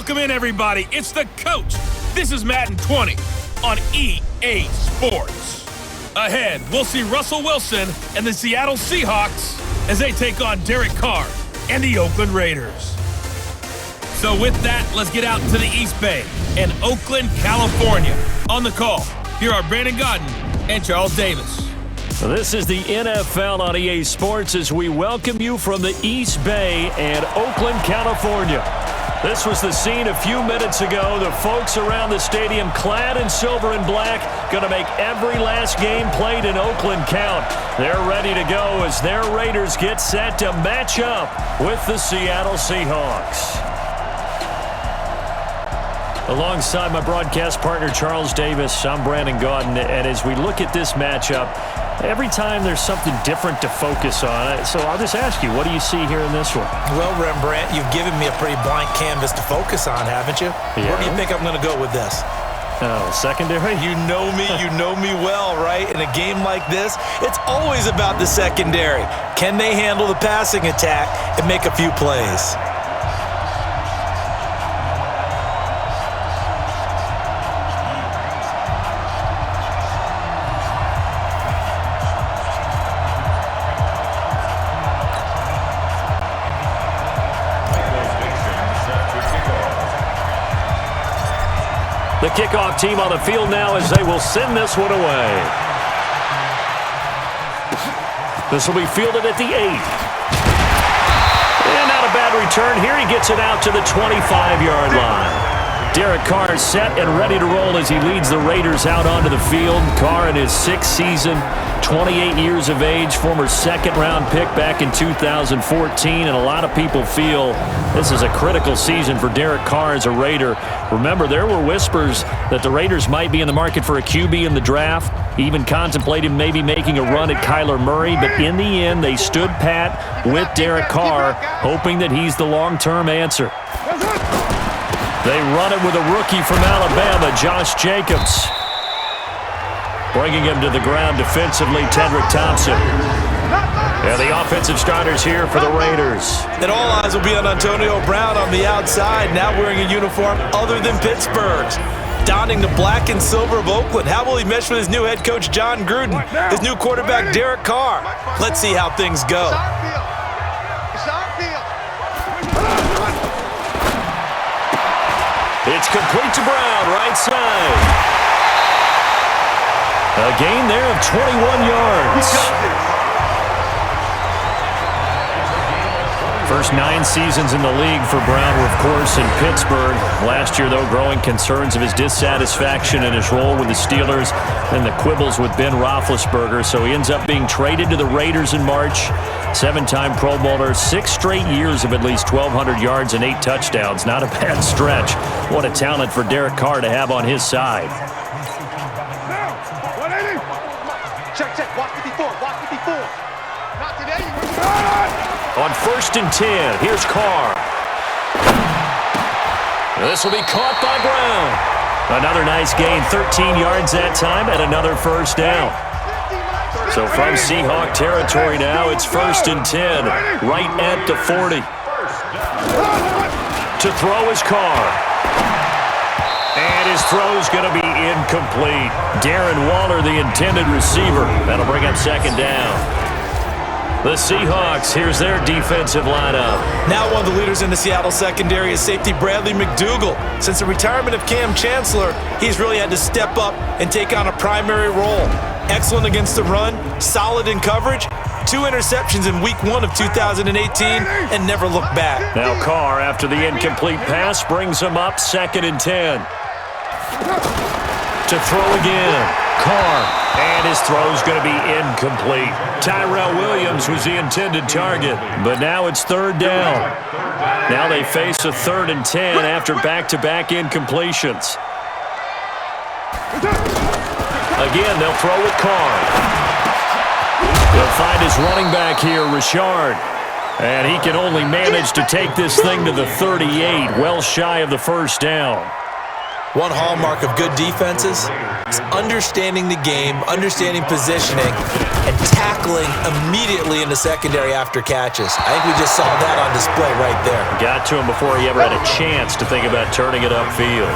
Welcome in, everybody. It's the coach. This is Madden 20 on EA Sports. Ahead, we'll see Russell Wilson and the Seattle Seahawks as they take on Derek Carr and the Oakland Raiders. So with that, let's get out to the East Bay and Oakland, California. On the call, here are Brandon Godden and Charles Davis. This is the NFL on EA Sports as we welcome you from the East Bay and Oakland, California. This was the scene a few minutes ago. The folks around the stadium clad in silver and black going to make every last game played in Oakland count. They're ready to go as their Raiders get set to match up with the Seattle Seahawks. Alongside my broadcast partner Charles Davis, I'm Brandon Godden, and as we look at this matchup, every time there's something different to focus on. So I'll just ask you, what do you see here in this one? Well, Rembrandt, you've given me a pretty blank canvas to focus on, haven't you? Yeah. Where do you think I'm going to go with this? Oh, secondary? You know me well, right? In a game like this, it's always about the secondary. Can they handle the passing attack and make a few plays? The kickoff team on the field now as they will send this one away. This will be fielded at the 8. And not a bad return here. He gets it out to the 25-yard line. Derek Carr is set and ready to roll as he leads the Raiders out onto the field. Carr in his 6th season, 28 years of age, former second-round pick back in 2014, and a lot of people feel this is a critical season for Derek Carr as a Raider. Remember, there were whispers that the Raiders might be in the market for a QB in the draft, even contemplated maybe making a run at Kyler Murray, but in the end, they stood pat with Derek Carr, hoping that he's the long-term answer. They run it with a rookie from Alabama, Josh Jacobs. Bringing him to the ground defensively, Tedrick Thompson. And the offensive starters here for the Raiders. And all eyes will be on Antonio Brown on the outside, now wearing a uniform other than Pittsburgh's. Donning the black and silver of Oakland. How will he mesh with his new head coach, John Gruden, his new quarterback, Derek Carr? Let's see how things go. It's complete to Brown, right side. A gain there of 21 yards. First 9 seasons in the league for Brown were, of course, in Pittsburgh. Last year, though, growing concerns of his dissatisfaction in his role with the Steelers and the quibbles with Ben Roethlisberger. So he ends up being traded to the Raiders in March. 7-time Pro Bowler, 6 straight years of at least 1,200 yards and 8 touchdowns. Not a bad stretch. What a talent for Derek Carr to have on his side. Check. Watch 54. Not today. On 1st and 10, here's Carr. This will be caught by Brown. Another nice gain, 13 yards that time, and another first down. So from Seahawk territory now, it's 1st and 10, right at the 40. To throw is Carr. And his throw's going to be incomplete. Darren Waller, the intended receiver. That'll bring up 2nd down. The Seahawks, here's their defensive lineup. Now one of the leaders in the Seattle secondary is safety Bradley McDougald. Since the retirement of Cam Chancellor, he's really had to step up and take on a primary role. Excellent against the run, solid in coverage, 2 interceptions in week 1 of 2018, and never looked back. Now Carr, after the incomplete pass, brings him up 2nd and 10. To throw again, Carr. And his throw's going to be incomplete. Tyrell Williams was the intended target, but now it's 3rd down. Now they face a 3rd and 10 after back-to-back incompletions. Again, they'll throw with Carr. They'll find his running back here, Richard. And he can only manage to take this thing to the 38, well shy of the 1st down. One hallmark of good defenses is understanding the game, understanding positioning, and tackling immediately in the secondary after catches. I think we just saw that on display right there. Got to him before he ever had a chance to think about turning it upfield.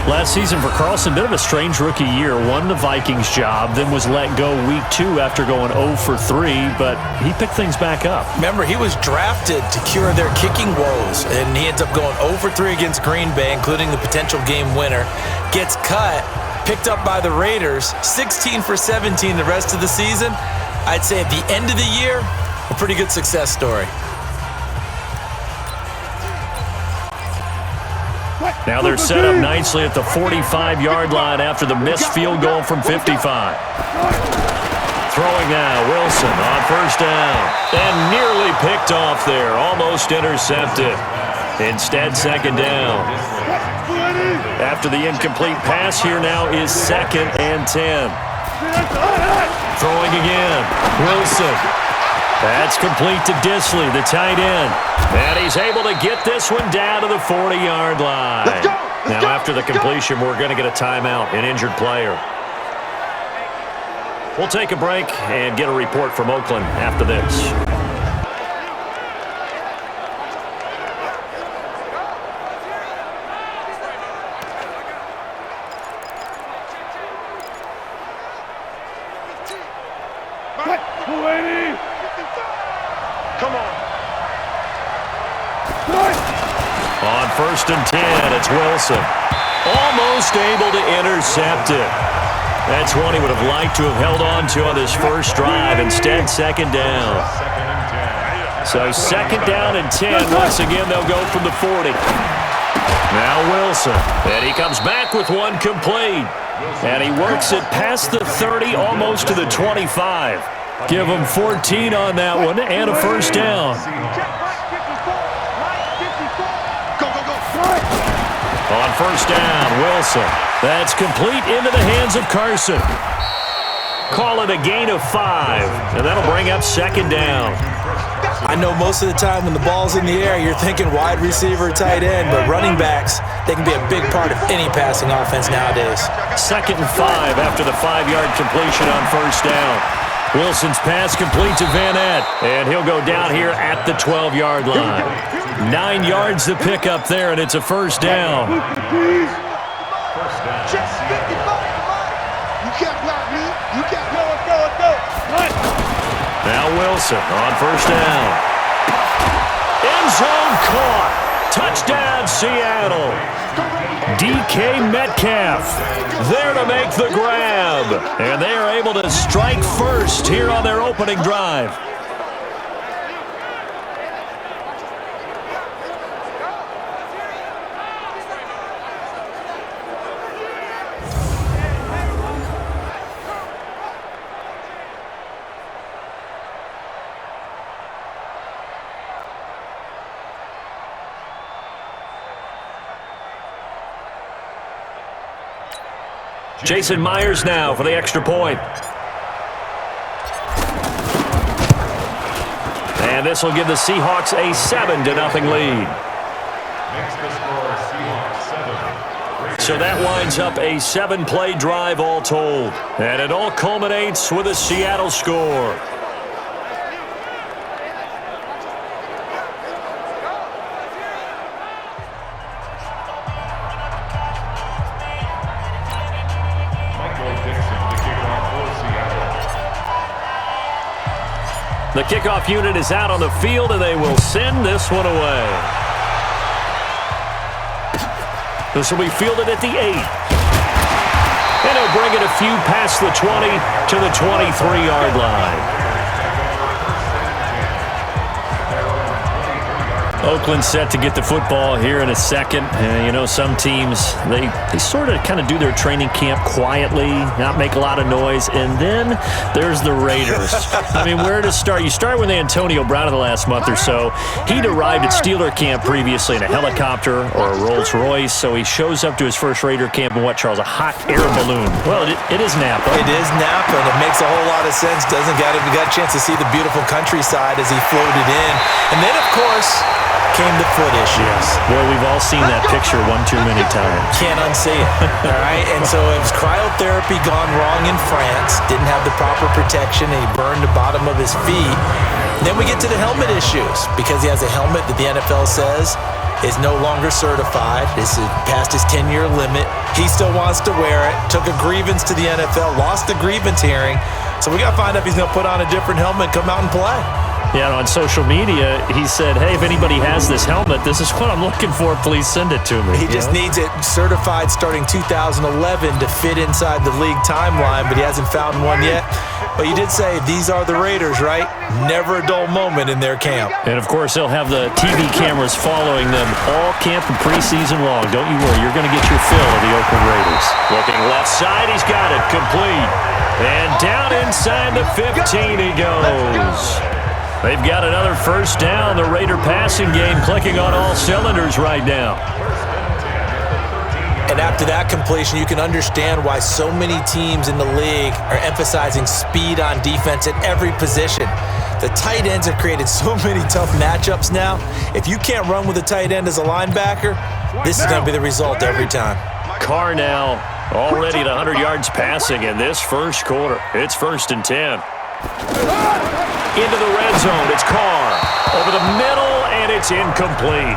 Last season for Carlson, bit of a strange rookie year. Won the Vikings job, then was let go week 2 after going 0 for 3, but he picked things back up. Remember, he was drafted to cure their kicking woes, and he ends up going 0 for 3 against Green Bay, including the potential game winner. Gets cut, picked up by the Raiders, 16 for 17 the rest of the season. I'd say at the end of the year, a pretty good success story. Now they're set up nicely at the 45-yard line after the missed field goal from 55. Throwing now, Wilson on first down. And nearly picked off there, almost intercepted. Instead, second down. After the incomplete pass, here now is 2nd and 10. Throwing again, Wilson. That's complete to Disley, the tight end. And he's able to get this one down to the 40-yard line. Now, after the completion, we're going to get a timeout, an injured player. We'll take a break and get a report from Oakland after this. Come on. On 1st and 10, it's Wilson. Almost able to intercept it. That's one he would have liked to have held on to on his first drive. Instead, second down. So 2nd down and 10. Once again, they'll go from the 40. Now Wilson. And he comes back with one complete. And he works it past the 30, almost to the 25. Give him 14 on that one and a first down. On first down, Wilson. That's complete into the hands of Carson. Call it a gain of 5, and that'll bring up 2nd down. I know most of the time when the ball's in the air, you're thinking wide receiver, tight end, but running backs, they can be a big part of any passing offense nowadays. 2nd and 5 after the 5-yard completion on first down. Wilson's pass complete to Van Ness, and he'll go down here at the 12-yard line. 9 yards to pick up there, and it's a first down. You can't block me. You can't go. Now Wilson on first down. End zone caught. Touchdown, Seattle. DK Metcalf there to make the grab. And they are able to strike first here on their opening drive. Jason Myers now for the extra point. And this will give the Seahawks a 7-0 lead. So that winds up a 7-play drive all told. And it all culminates with a Seattle score. The kickoff unit is out on the field, and they will send this one away. This will be fielded at the 8. And he'll bring it a few past the 20 to the 23-yard line. Oakland set to get the football here in a second. You know, some teams, they sort of kind of do their training camp quietly, not make a lot of noise, and then there's the Raiders. I mean, where to start? You start with Antonio Brown in the last month or so. He'd arrived at Steeler camp previously in a helicopter or a Rolls Royce, so he shows up to his first Raider camp in what, Charles, a hot air balloon. Well, it is Napa. It is Napa, and it makes a whole lot of sense, doesn't it? We got a chance to see the beautiful countryside as he floated in. And then, of course, came the foot issues. Boy, we've all seen that picture one too many times. Can't unsee it, all right? And so it was cryotherapy gone wrong in France, didn't have the proper protection, and he burned the bottom of his feet. Then we get to the helmet issues because he has a helmet that the NFL says is no longer certified. This is past his 10-year limit. He still wants to wear it. Took a grievance to the NFL, lost the grievance hearing. So we got to find out if he's going to put on a different helmet and come out and play. Yeah, and on social media, he said, hey, if anybody has this helmet, this is what I'm looking for. Please send it to me. He just needs it certified starting 2011 to fit inside the league timeline, but he hasn't found one yet. But you did say these are the Raiders, right? Never a dull moment in their camp. And, of course, they'll have the TV cameras following them all camp and preseason long. Don't you worry. You're going to get your fill of the Oakland Raiders. Looking left side. He's got it. Complete. And down inside the 15 he goes. They've got another first down. The Raider passing game clicking on all cylinders right now. And after that completion, you can understand why so many teams in the league are emphasizing speed on defense at every position. The tight ends have created so many tough matchups now. If you can't run with a tight end as a linebacker, this is going to be the result every time. Carr now already at 100 yards passing in this first quarter. It's 1st and 10. Into the red zone. It's Carr. Over the middle, and it's incomplete.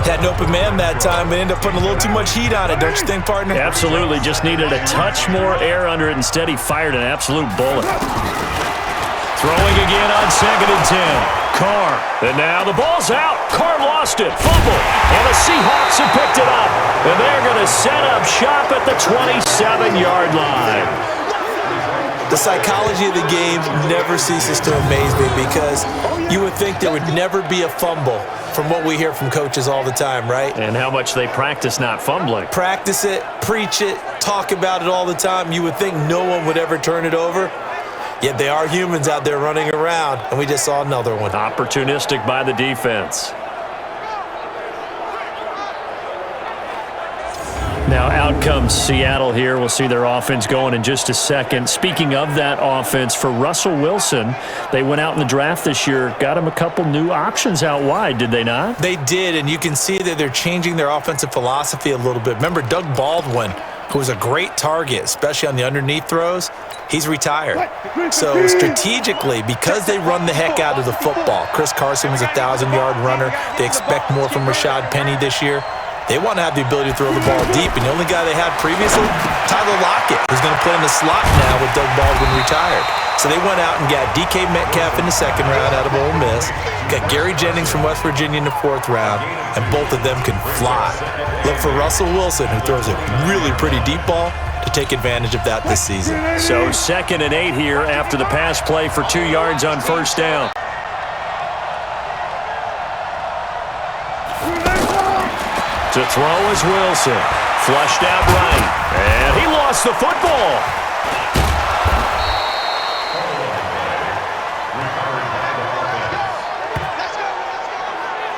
Had an open man that time, but ended up putting a little too much heat on it, don't you think, partner? Absolutely. Just needed a touch more air under it. Instead, he fired an absolute bullet. Throwing again on 2nd and 10. Carr. And now the ball's out. Carr lost it. Fumble. And the Seahawks have picked it up. And they're going to set up shop at the 27-yard line. The psychology of the game never ceases to amaze me because you would think there would never be a fumble from what we hear from coaches all the time, right? And how much they practice not fumbling. Practice it, preach it, talk about it all the time. You would think no one would ever turn it over. Yet they are humans out there running around, and we just saw another one. Opportunistic by the defense. Now out comes Seattle here. We'll see their offense going in just a second. Speaking of that offense, for Russell Wilson, they went out in the draft this year, got him a couple new options out wide, did they not? They did, and you can see that they're changing their offensive philosophy a little bit. Remember Doug Baldwin, who was a great target, especially on the underneath throws? He's retired. So strategically, because they run the heck out of the football, Chris Carson was a 1,000-yard runner. They expect more from Rashad Penny this year. They want to have the ability to throw the ball deep, and the only guy they had previously, Tyler Lockett, who's going to play in the slot now with Doug Baldwin retired. So they went out and got DK Metcalf in the 2nd round out of Ole Miss, got Gary Jennings from West Virginia in the 4th round, and both of them can fly. Look for Russell Wilson, who throws a really pretty deep ball, to take advantage of that this season. So 2nd and 8 here after the pass play for 2 yards on first down. To throw is Wilson. Flushed out right. And he lost the football.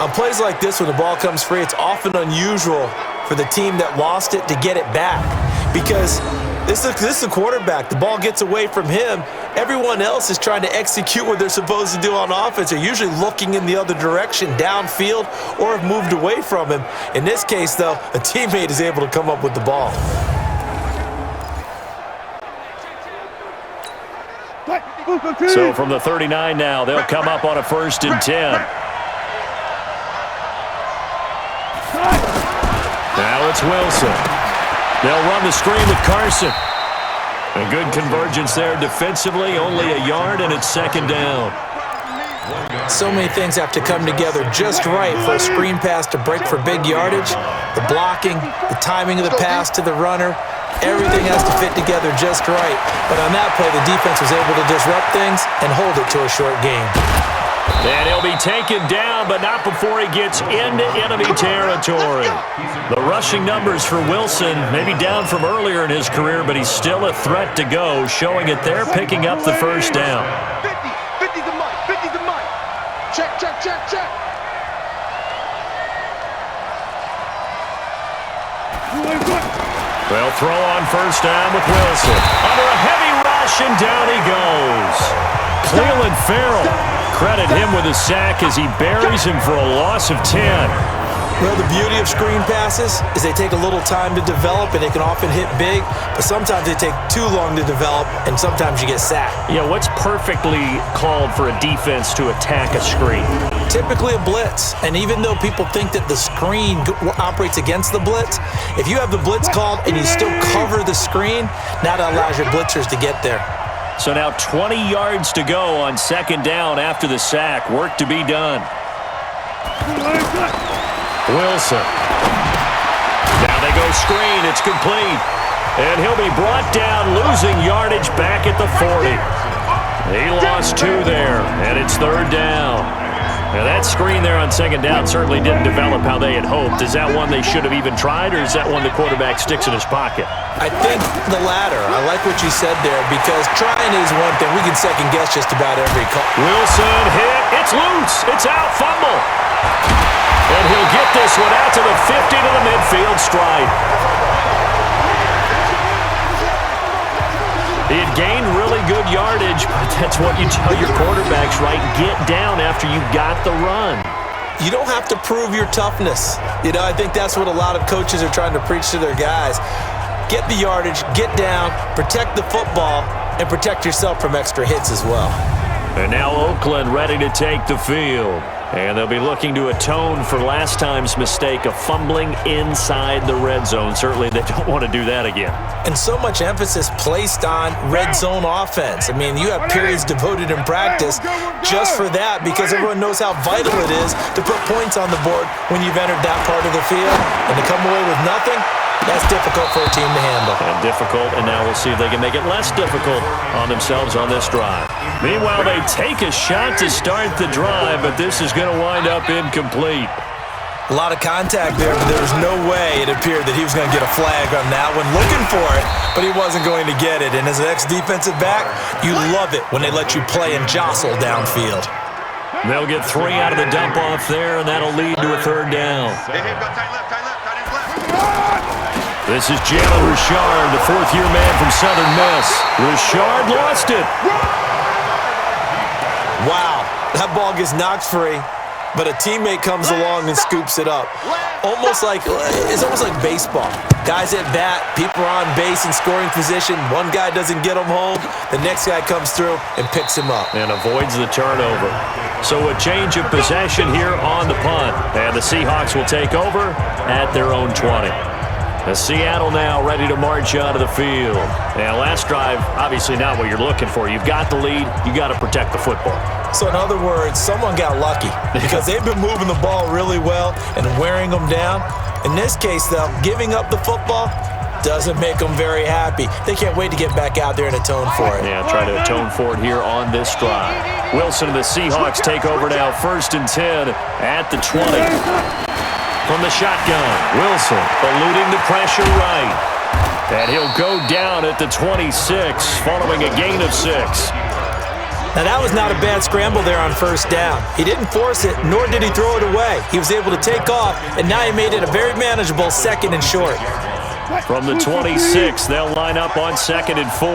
On plays like this, when the ball comes free, it's often unusual for the team that lost it to get it back. Because this is a quarterback. The ball gets away from him. Everyone else is trying to execute what they're supposed to do on offense. They're usually looking in the other direction, downfield, or have moved away from him. In this case, though, a teammate is able to come up with the ball. So from the 39 now, they'll come up on a 1st and 10. Now it's Wilson. They'll run the screen with Carson. A good convergence there defensively, only a yard, and it's 2nd down. So many things have to come together just right for a screen pass to break for big yardage. The blocking, the timing of the pass to the runner, everything has to fit together just right. But on that play, the defense was able to disrupt things and hold it to a short game. And he'll be taken down, but not before he gets into enemy territory. The rushing numbers for Wilson may be down from earlier in his career, but he's still a threat to go, showing it they're picking up the first down. 50 the mic, 50 the mic. Check. They'll throw on first down with Wilson. Under a heavy rush, and down he goes. Cleveland Farrell credit him with a sack as he buries him for a loss of 10. Well, the beauty of screen passes is they take a little time to develop, and they can often hit big, but sometimes they take too long to develop, and sometimes you get sacked. Yeah, what's perfectly called for a defense to attack a screen? Typically a blitz, and even though people think that the screen operates against the blitz, if you have the blitz called and you still cover the screen, now that allows your blitzers to get there. So now 20 yards to go on second down after the sack. Work to be done. Wilson. Now they go screen. It's complete. And he'll be brought down, losing yardage back at the 40. He lost 2 there, and it's third down. Now that screen there on second down certainly didn't develop how they had hoped. Is that one they should have even tried, or is that one the quarterback sticks in his pocket? I think the latter. I like what you said there, because trying is one thing. We can second guess just about every call. Wilson hit. It's loose. It's out. Fumble. And he'll get this one out to the 50 to the midfield stride. He had gained really good yardage, but that's what you tell your quarterbacks, right? Get down after you got the run. You don't have to prove your toughness. I think that's what a lot of coaches are trying to preach to their guys. Get the yardage, get down, protect the football, and protect yourself from extra hits as well. And now Oakland ready to take the field. And they'll be looking to atone for last time's mistake of fumbling inside the red zone. Certainly they don't want to do that again. And so much emphasis placed on red zone offense. I mean, you have periods devoted in practice just for that, because everyone knows how vital it is to put points on the board when you've entered that part of the field. And to come away with nothing, that's difficult for a team to handle. And difficult, and now we'll see if they can make it less difficult on themselves on this drive. Meanwhile, they take a shot to start the drive, but this is going to wind up incomplete. A lot of contact there, but there was no way it appeared that he was going to get a flag on that one. Looking for it, but he wasn't going to get it. And as an ex-defensive back, you love it when they let you play and jostle downfield. They'll get 3 out of the dump-off there, and that'll lead to a third down. This is Jalen Richard, the fourth-year man from Southern Miss. Richard lost it. Wow, that ball gets knocked free, but a teammate comes along and scoops it up. It's almost like baseball. Guys at bat, people are on base in scoring position. One guy doesn't get him home. The next guy comes through and picks him up. And avoids the turnover. So a change of possession here on the punt. And the Seahawks will take over at their own 20. The Seattle now ready to march out of the field. Now, last drive, obviously not what you're looking for. You've got the lead. You got to protect the football. So, in other words, someone got lucky because they've been moving the ball really well and wearing them down. In this case, though, giving up the football doesn't make them very happy. They can't wait to get back out there and atone for it. Yeah, try to atone for it here on this drive. Wilson and the Seahawks take over now, 1st and 10 at the 20. From the shotgun, Wilson eluding the pressure right. And he'll go down at the 26 following a gain of 6. Now that was not a bad scramble there on first down. He didn't force it, nor did he throw it away. He was able to take off, and now he made it a very manageable 2nd and short. From the 26, they'll line up on 2nd and 4.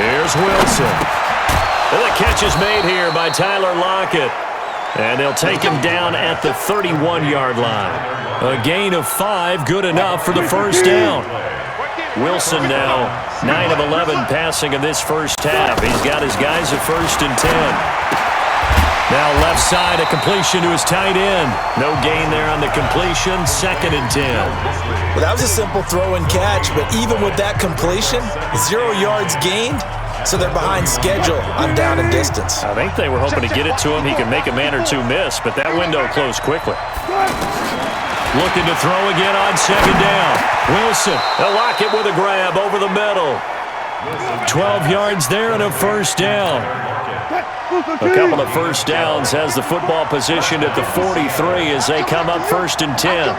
Here's Wilson. And the catch is made here by Tyler Lockett. And they'll take him down at the 31-yard line. A gain of 5, good enough for the first down. Wilson now 9 of 11 passing in this first half. He's got his guys at 1st and 10. Now left side, a completion to his tight end. No gain there on the completion, 2nd and 10. Well, that was a simple throw and catch, but even with that completion, 0 yards gained. So they're behind schedule on down and distance. I think they were hoping to get it to him. He could make a man or two miss, but that window closed quickly. Looking to throw again on 2nd down. Wilson, they'll lock it with a grab over the middle. 12 yards there and a first down. A couple of first downs has the football positioned at the 43 as they come up 1st and 10.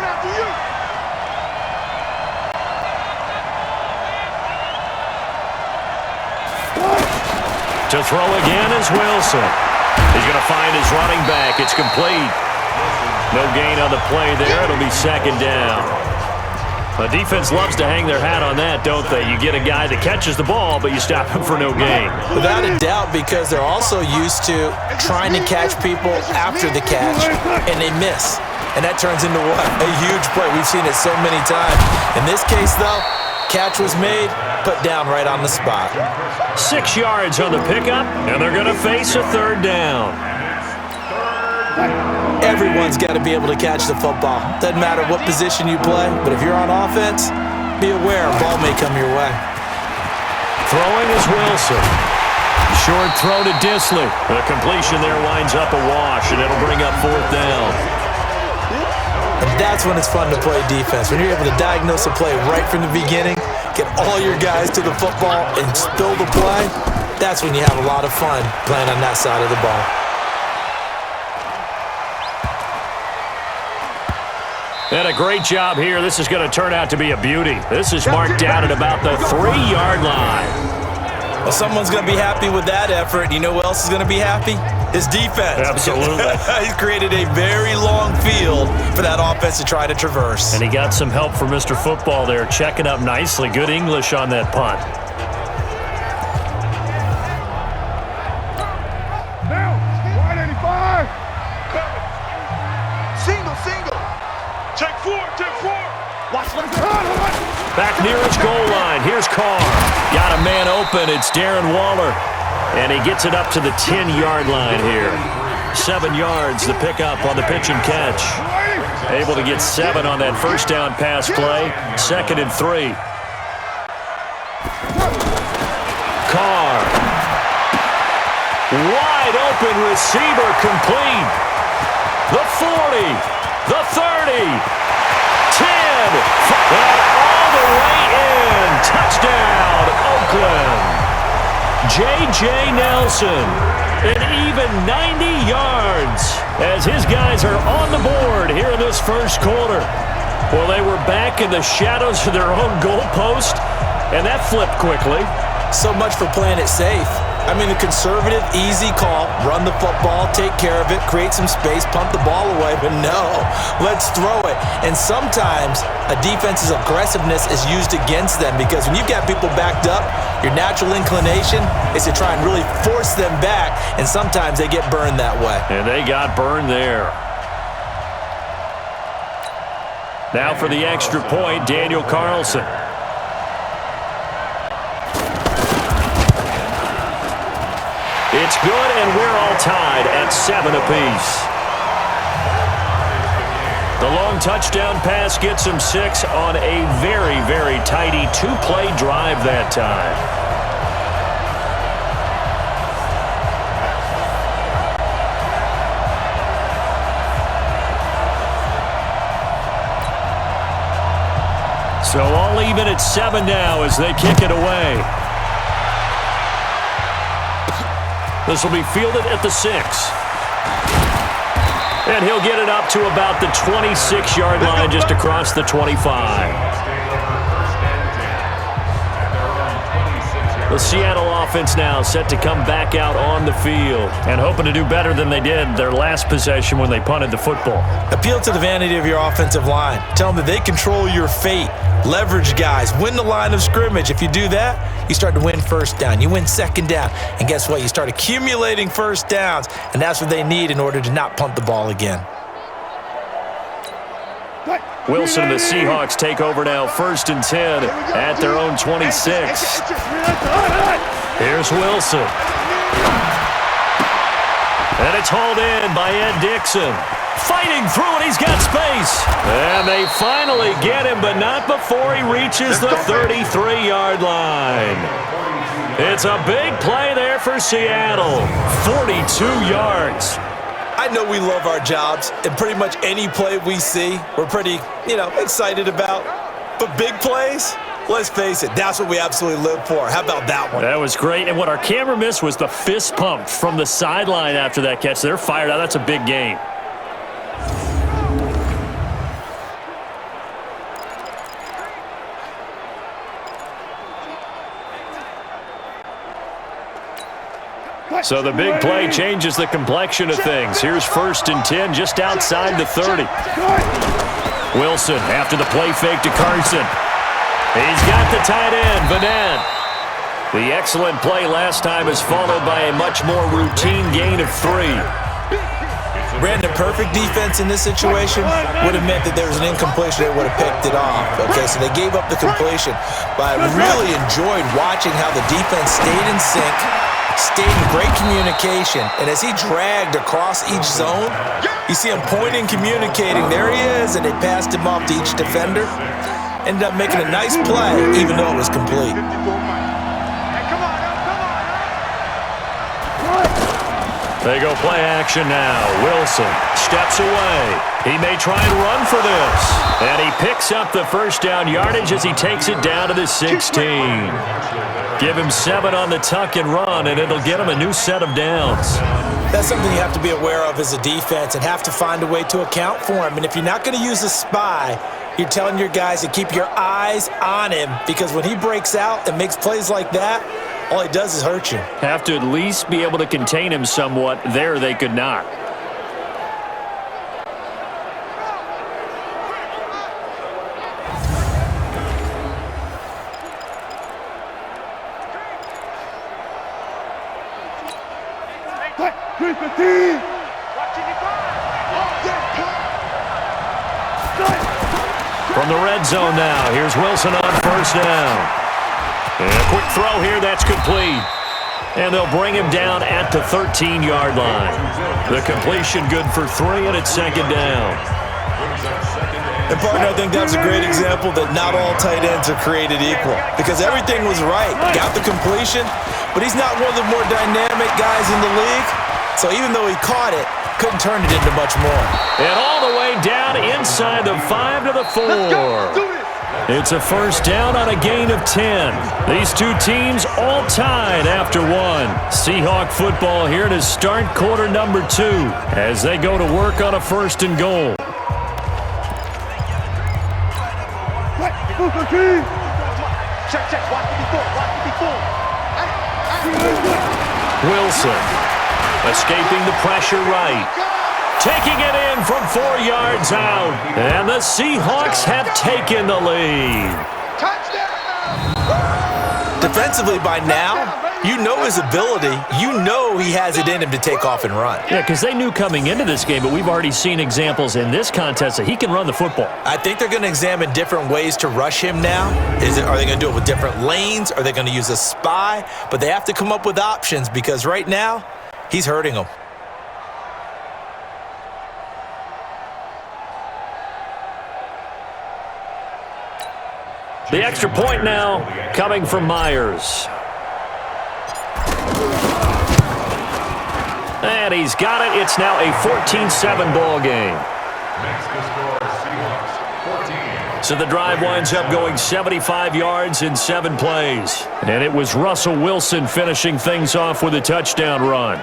To throw again is Wilson. He's going to find his running back. It's complete. No gain on the play there. It'll be 2nd down. The defense loves to hang their hat on that, don't they? You get a guy that catches the ball, but you stop him for no gain. Without a doubt, because they're also used to trying to catch people after the catch, and they miss. And that turns into what? A huge play. We've seen it so many times. In this case, though, catch was made, put down right on the spot. 6 yards on the pickup, and they're going to face a third down. Everyone's got to be able to catch the football. Doesn't matter what position you play, but if you're on offense, be aware a ball may come your way. Throwing is Wilson. Short throw to Disley. The completion there winds up a wash, and it'll bring up fourth down. And that's when it's fun to play defense. When you're able to diagnose a play right from the beginning, get all your guys to the football, and spill the play, that's when you have a lot of fun playing on that side of the ball. And a great job here. This is going to turn out to be a beauty. This is marked down at about the 3-yard line. Well, someone's going to be happy with that effort. You know who else is going to be happy? His defense. Absolutely. He's created a very long field for that offense to try to traverse. And he got some help from Mr. Football there, checking up nicely. Good English on that punt. Now, 185. Single. Take four. Watch what Back near his goal line. Here's Carr. Got a man open. It's Darren Waller. And he gets it up to the 10-yard line here. 7 yards, the pickup on the pitch and catch. Able to get 7 on that first down pass play. 2nd and 3. Carr. Wide open receiver complete. The 40. The 30. 10. And all the way in. Touchdown, Oakland. J.J. Nelson, an even 90 yards as his guys are on the board here in this first quarter. Well, they were back in the shadows of their own goalpost, and that flipped quickly. So much for playing it safe. I mean, the conservative, easy call, run the football, take care of it, create some space, punt the ball away, but no, let's throw it. And sometimes a defense's aggressiveness is used against them because when you've got people backed up, your natural inclination is to try and really force them back, and sometimes they get burned that way. And they got burned there. Now for the extra point, Daniel Carlson. It's good, and we're all tied at 7 apiece. The long touchdown pass gets him 6 on a very, very tidy 2-play drive that time. So all even at 7 now as they kick it away. This will be fielded at the 6. And he'll get it up to about the 26-yard line just across the 25. The Seattle offense now set to come back out on the field and hoping to do better than they did their last possession when they punted the football. Appeal to the vanity of your offensive line. Tell them that they control your fate. Leverage guys. Win the line of scrimmage. If you do that, you start to win first down. You win second down. And guess what? You start accumulating first downs. And that's what they need in order to not punt the ball again. Wilson and the Seahawks take over now, 1st and 10 at their own 26. Here's Wilson. And it's hauled in by Ed Dixon. Fighting through it, he's got space. And they finally get him, but not before he reaches the 33-yard line. It's a big play there for Seattle. 42 yards. I know we love our jobs, and pretty much any play we see, we're pretty, excited about. But big plays, let's face it, that's what we absolutely live for. How about that one? That was great, and what our camera missed was the fist pump from the sideline after that catch. They're fired out. That's a big game. So the big play changes the complexion of things. Here's 1st and 10 just outside the 30. Wilson after the play fake to Carson. He's got the tight end, Vanette. The excellent play last time is followed by a much more routine gain of 3. Brandon, perfect defense in this situation would have meant that there was an incompletion. They would have picked it off. Okay, so they gave up the completion. But I really enjoyed watching how the defense stayed in sync, stayed in great communication. And as he dragged across each zone, you see him pointing, communicating. There he is, and they passed him off to each defender. Ended up making a nice play, even though it was complete. They go play action now. Wilson steps away. He may try and run for this. And he picks up the first down yardage as he takes it down to the 16. Give him 7 on the tuck and run, and it'll get him a new set of downs. That's something you have to be aware of as a defense and have to find a way to account for him. And if you're not going to use a spy, you're telling your guys to keep your eyes on him, because when he breaks out and makes plays like that, all he does is hurt you. Have to at least be able to contain him somewhat. There they could not. From the red zone now, here's Wilson on first down. And a quick throw here, that's complete. And they'll bring him down at the 13-yard line. The completion good for 3, and it's second down. And partner, I think that was a great example that not all tight ends are created equal, because everything was right. Got the completion, but he's not one of the more dynamic guys in the league. So even though he caught it, couldn't turn it into much more. And all the way down inside the 5 to the 4. Let's go. Do it. It's a first down on a gain of 10. These two teams all tied after 1. Seahawk football here to start quarter number 2 as they go to work on a first and goal. Check. Watch the before. Wilson escaping the pressure right. Taking it in from 4 yards out. And the Seahawks have taken the lead. Touchdown! Defensively by now, you know his ability. You know he has it in him to take off and run. Yeah, because they knew coming into this game, but we've already seen examples in this contest that he can run the football. I think they're going to examine different ways to rush him now. Are they going to do it with different lanes? Are they going to use a spy? But they have to come up with options, because right now, he's hurting them. The extra point now coming from Myers. And he's got it. It's now a 14-7 ball game. So the drive winds up going 75 yards in 7 plays. And it was Russell Wilson finishing things off with a touchdown run.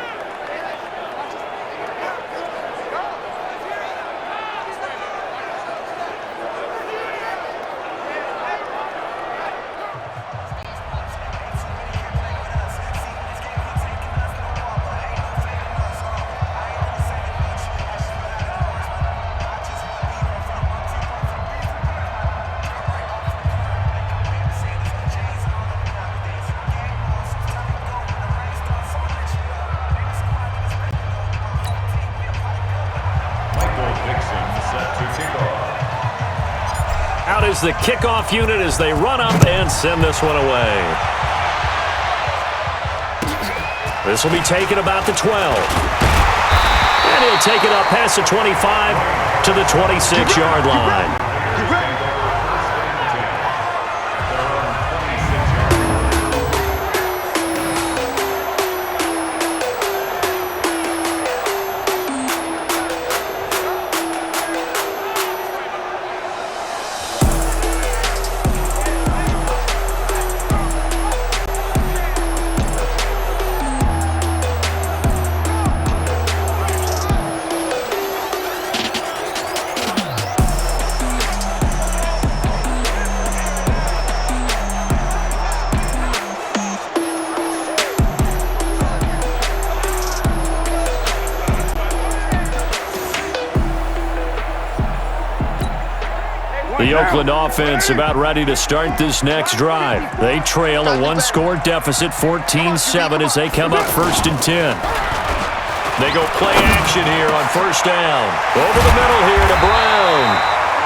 Out is the kickoff unit as they run up and send this one away. This will be taken about the 12. And he'll take it up past the 25 to the 26-yard line. The Oakland offense about ready to start this next drive. They trail a one-score deficit, 14-7, as they come up 1st and 10. They go play action here on 1st down. Over the middle here to Brown.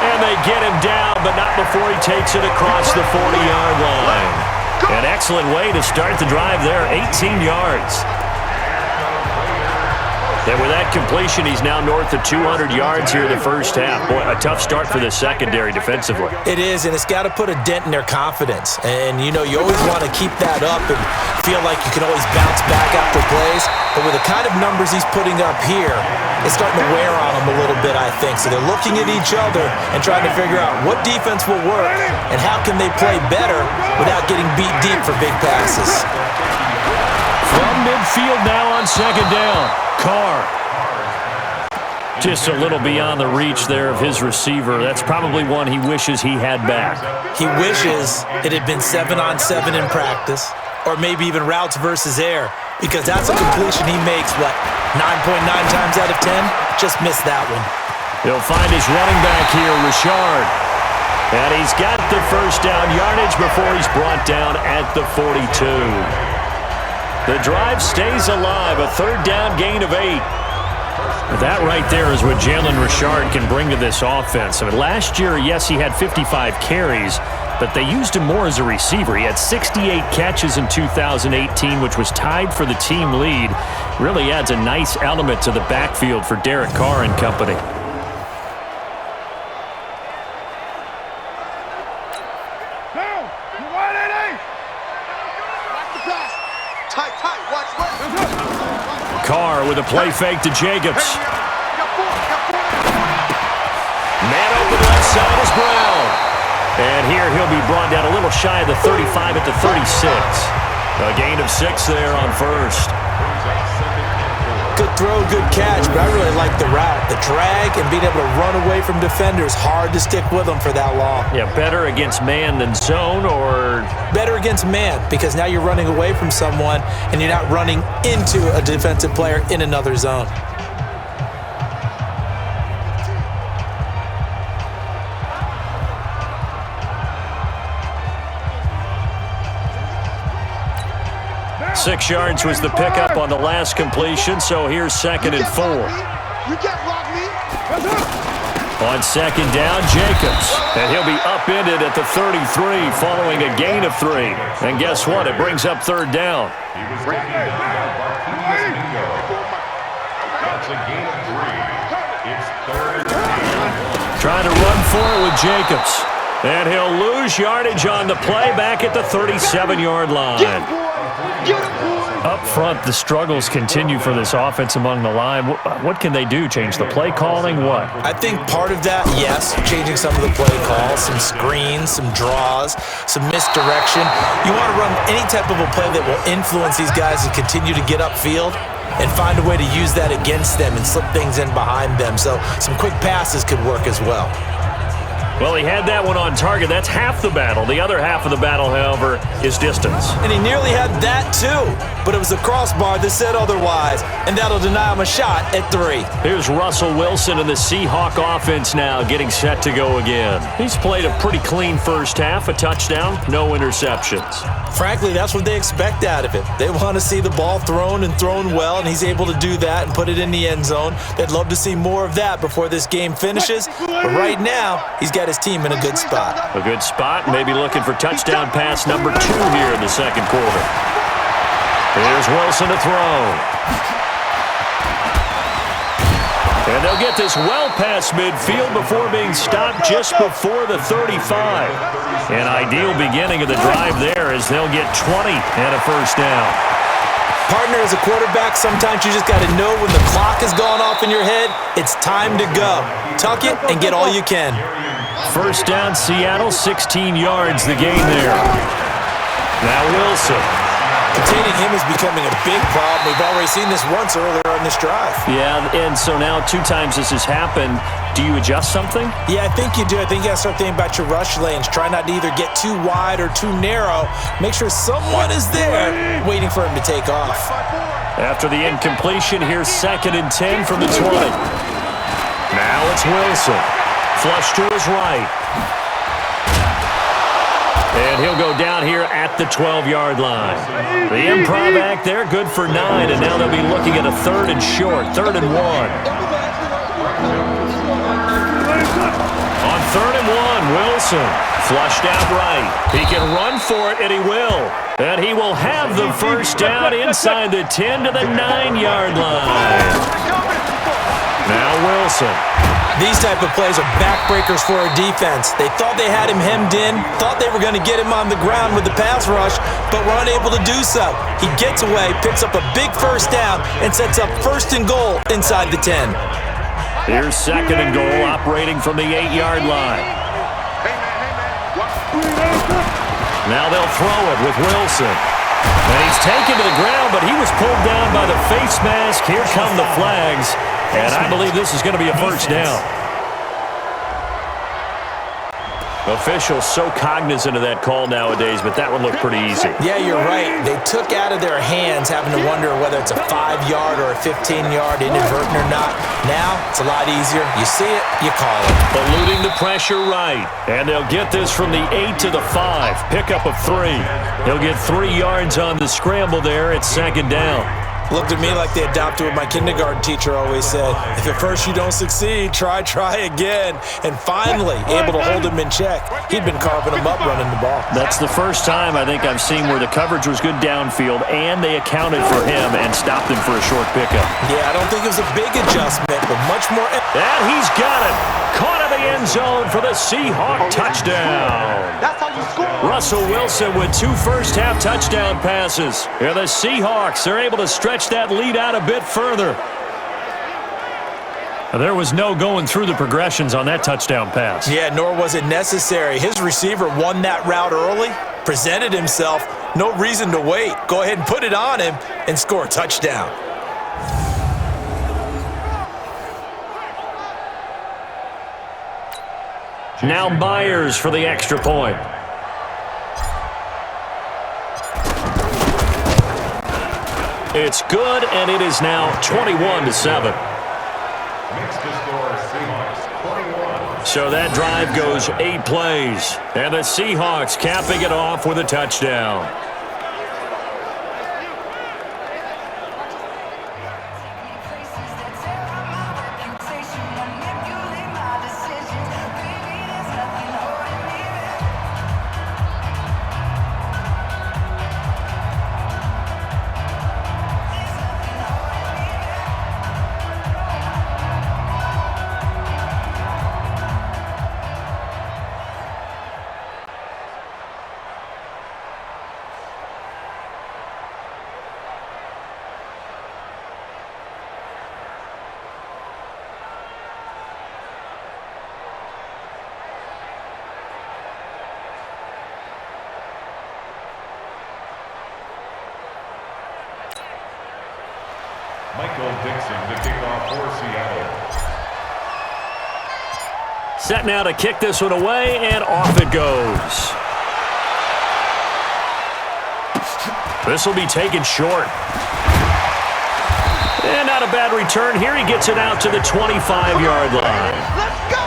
And they get him down, but not before he takes it across the 40-yard line. An excellent way to start the drive there, 18 yards. And with that completion, he's now north of 200 yards here in the first half. Boy, a tough start for the secondary defensively. It is, and it's got to put a dent in their confidence. And, you know, you always want to keep that up and feel like you can always bounce back after plays. But with the kind of numbers he's putting up here, it's starting to wear on them a little bit, I think. So they're looking at each other and trying to figure out what defense will work and how can they play better without getting beat deep for big passes. From midfield now on 2nd down. Carr. Just a little beyond the reach there of his receiver. That's probably one he wishes he had back. He wishes it had been 7-on-7 in practice, or maybe even routes versus air, because that's a completion he makes, 9.9 times out of 10? Just missed that one. He'll find his running back here, Richard. And he's got the 1st down yardage before he's brought down at the 42. The drive stays alive, a 3rd down gain of 8. That right there is what Jalen Richard can bring to this offense. I mean, last year, yes, he had 55 carries, but they used him more as a receiver. He had 68 catches in 2018, which was tied for the team lead. Really adds a nice element to the backfield for Derek Carr and company. Carr with a play fake to Jacobs. Man open left side is Brown. And here he'll be brought down a little shy of the 35 at the 36. A gain of 6 there on 1st. Good throw, good catch, but I really like the route. The drag and being able to run away from defenders, hard to stick with them for that long. Yeah, better against man than zone, or? Better against man, because now you're running away from someone and you're not running into a defensive player in another zone. Six yards was the pickup on the last completion, so here's 2nd and 4. On 2nd down, Jacobs. And he'll be upended at the 33 following a gain of 3. And guess what? It brings up 3rd down. Trying to run for it with Jacobs. And he'll lose yardage on the play back at the 37-yard line. Up front, the struggles continue for this offense among the line. What can they do? Change the play calling? What? I think part of that, yes, changing some of the play calls, some screens, some draws, some misdirection. You want to run any type of a play that will influence these guys to continue to get upfield and find a way to use that against them and slip things in behind them. So some quick passes could work as well. Well, he had that one on target. That's half the battle. The other half of the battle, however, is distance. And he nearly had that too, but it was the crossbar that said otherwise, and that'll deny him a shot at 3. Here's Russell Wilson and the Seahawks offense now getting set to go again. He's played a pretty clean first half, a touchdown, no interceptions. Frankly, that's what they expect out of it. They want to see the ball thrown and thrown well, and he's able to do that and put it in the end zone. They'd love to see more of that before this game finishes, but right now, he's got his team in a good spot. A good spot, maybe looking for touchdown pass number 2 here in the 2nd quarter. Here's Wilson to throw. And they'll get this well past midfield before being stopped just before the 35. An ideal beginning of the drive there as they'll get 20 and a 1st down. Partner, as a quarterback, sometimes you just got to know when the clock has gone off in your head, it's time to go. Tuck it and get all you can. 1st down, Seattle, 16 yards the gain there. Now Wilson. Containing him is becoming a big problem. We've already seen this once earlier on this drive. Yeah, and so now 2 times this has happened. Do you adjust something? Yeah, I think you do. I think you got to start thinking about your rush lanes. Try not to either get too wide or too narrow. Make sure someone is there waiting for him to take off. After the incompletion, here's 2nd and 10 from the 20. Now it's Wilson. Flush to his right. And he'll go down here at the 12-yard line. The improv act there, good for 9, and now they'll be looking at a 3rd and short, 3rd and 1. On 3rd and 1, Wilson flushed out right. He can run for it, and he will. And he will have the first down inside the 10 to the 9-yard line. Now Wilson. These type of plays are backbreakers for a defense. They thought they had him hemmed in, thought they were going to get him on the ground with the pass rush, but were unable to do so. He gets away, picks up a big first down, and sets up 1st and goal inside the 10. Here's 2nd and goal, operating from the 8-yard line. Now they'll throw it with Wilson. And he's taken to the ground, but he was pulled down by the face mask. Here come the flags. And I believe this is going to be a first down. Officials so cognizant of that call nowadays, but that one looked pretty easy. Yeah, you're right. They took out of their hands having to wonder whether it's a 5-yard or a 15-yard, inadvertent or not. Now, it's a lot easier. You see it, you call it. Eluding the pressure right. And they'll get this from the 8 to the 5. Pickup of 3. He'll get 3 yards on the scramble there at 2nd down. Looked at me like they adopted what my kindergarten teacher always said. If at first you don't succeed, try again. And finally, able to hold him in check. He'd been carving him up running the ball. That's the first time I think I've seen where the coverage was good downfield and they accounted for him and stopped him for a short pickup. Yeah, I don't think it was a big adjustment, but much more. And he's got it. Caught in the end zone for the Seahawks touchdown. That's how you score. Russell Wilson with 2 first-half touchdown passes. Here the Seahawks are able to stretch that lead out a bit further. There was no going through the progressions on that touchdown pass. Yeah, nor was it necessary. His receiver won that route early, presented himself, no reason to wait. Go ahead and put it on him and score a touchdown. Now Myers for the extra point. It's good, and it is now 21-7. So that drive goes 8 plays, and the Seahawks capping it off with a touchdown. Set now to kick this one away, and off it goes. This will be taken short. And not a bad return here. He gets it out to the 25-yard line. Let's go!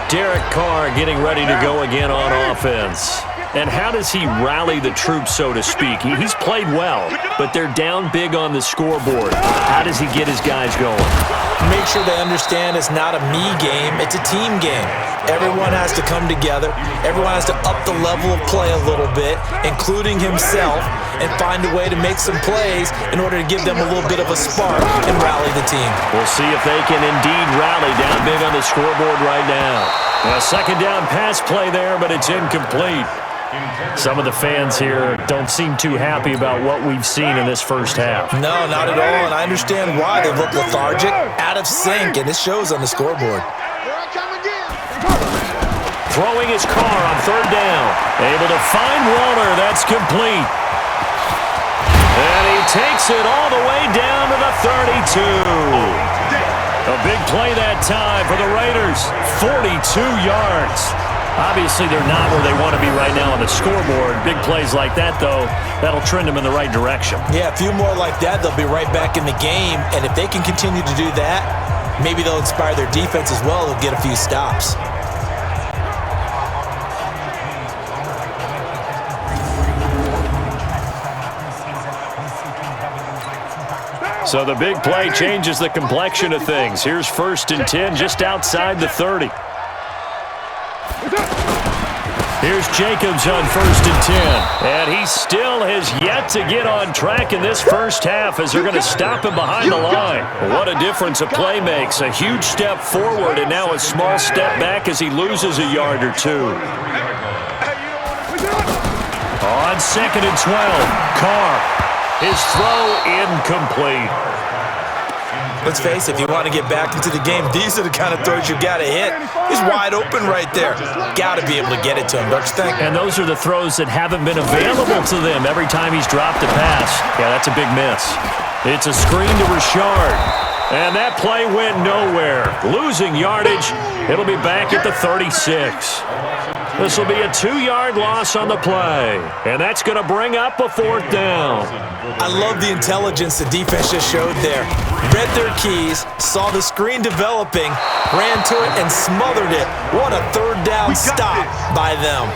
Derek Carr getting ready to go again on offense. And how does he rally the troops, so to speak? He's played well, but they're down big on the scoreboard. How does he get his guys going? Make sure they understand it's not a me game, it's a team game. Everyone has to come together. Everyone has to up the level of play a little bit, including himself, and find a way to make some plays in order to give them a little bit of a spark and rally the team. We'll see if they can indeed rally down big on the scoreboard right now. A second down pass play there, but it's incomplete. Some of the fans here don't seem too happy about what we've seen in this first half. No, not at all, and I understand why. They look lethargic, out of sync, and it shows on the scoreboard. Here I come again. Throwing his Carr on third down. Able to find Walter. That's complete. And he takes it all the way down to the 32. A big play that time for the Raiders. 42 yards. Obviously, they're not where they want to be right now on the scoreboard. Big plays like that, though, that'll trend them in the right direction. Yeah, a few more like that, they'll be right back in the game. And if they can continue to do that, maybe they'll inspire their defense as well. They'll get a few stops. So the big play changes the complexion of things. Here's 1st and 10 just outside the 30. Here's Jacobs on 1st and 10. And he still has yet to get on track in this first half as they're going to stop him behind the line. What a difference a play makes. A huge step forward and now a small step back as he loses a yard or two. On 2nd and 12, Carr. His throw incomplete. Let's face it, if you want to get back into the game, these are the kind of throws you got to hit. He's wide open right there. Got to be able to get it to him, don't you think? And those are the throws that haven't been available to them every time he's dropped a pass. Yeah, that's a big miss. It's a screen to Richard. And that play went nowhere. Losing yardage. It'll be back at the 36. This will be a 2-yard loss on the play. And that's going to bring up a 4th down. I love the intelligence the defense just showed there. Read their keys, saw the screen developing, ran to it, and smothered it. What a 3rd down stop by them.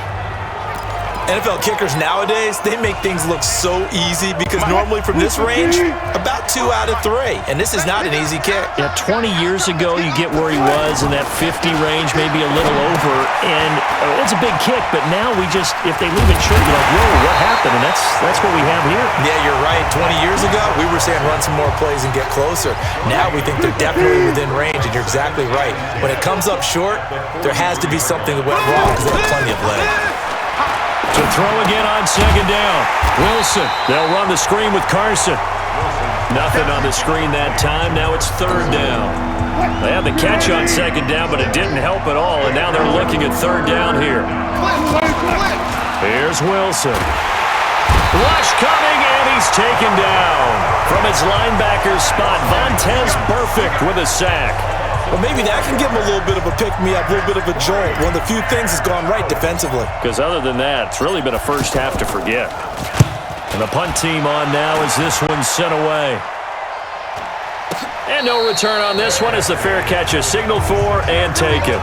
NFL kickers nowadays, they make things look so easy because normally from this range, about 2 out of 3. And this is not an easy kick. Yeah, 20 years ago, you get where he was in that 50 range, maybe a little over. And it's a big kick, but now we just, if they leave it short, you're like, whoa, what happened? And that's what we have here. Yeah, you're right. 20 years ago, we were saying run some more plays and get closer. Now we think they're definitely within range, and you're exactly right. When it comes up short, there has to be something that went wrong because they have plenty of leg. To throw again on 2nd down. Wilson. They'll run the screen with Carson. Nothing on the screen that time. Now it's 3rd down. They had the catch on 2nd down, but it didn't help at all, and now they're looking at 3rd down here. Here's Wilson. Rush coming, and he's taken down. From his linebacker spot, Vontaze Burfict with a sack. Well, maybe that can give him a little bit of a pick-me-up, a little bit of a jolt. One of the few things that's gone right defensively. Because other than that, it's really been a first half to forget. And the punt team on now as this one's sent away. And no return on this one as the fair catch is signaled for and taken.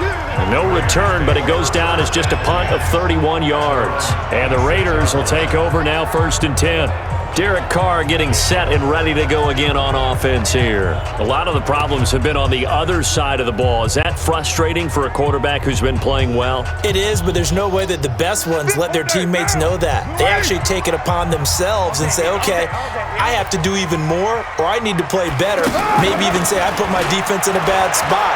No return, but it goes down as just a punt of 31 yards. And the Raiders will take over now 1st and 10. Derek Carr getting set and ready to go again on offense here. A lot of the problems have been on the other side of the ball. Is that frustrating for a quarterback who's been playing well? It is, but there's no way that the best ones let their teammates know that. They actually take it upon themselves and say, okay, I have to do even more, or I need to play better. Maybe even say, I put my defense in a bad spot.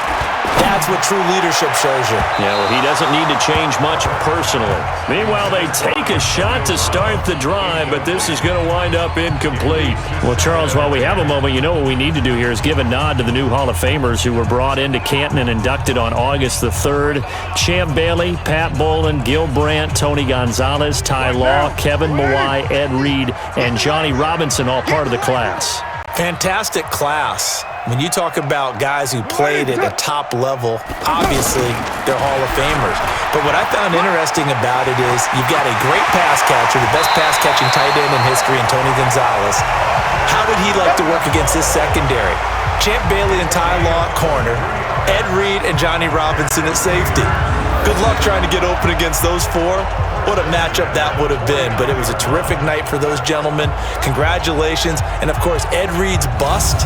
That's what true leadership shows you. Yeah, well, he doesn't need to change much personally. Meanwhile, they take a shot to start the drive, but this is going to wind up incomplete. Well, Charles, while we have a moment, you know what we need to do here is give a nod to the new Hall of Famers who were brought into Canton and inducted on August the 3rd. Champ Bailey, Pat Bolin, Gil Brandt, Tony Gonzalez, Ty Law, Kevin Mawai, Ed Reed, and Johnny Robinson, all part of the class. Fantastic class. When you talk about guys who played at a top level, obviously they're Hall of Famers. But what I found interesting about it is you've got a great pass catcher, the best pass-catching tight end in history, in Tony Gonzalez. How would he like to work against this secondary? Champ Bailey and Ty Law at corner, Ed Reed and Johnny Robinson at safety. Good luck trying to get open against those 4. What a matchup that would have been. But it was a terrific night for those gentlemen. Congratulations. And, of course, Ed Reed's bust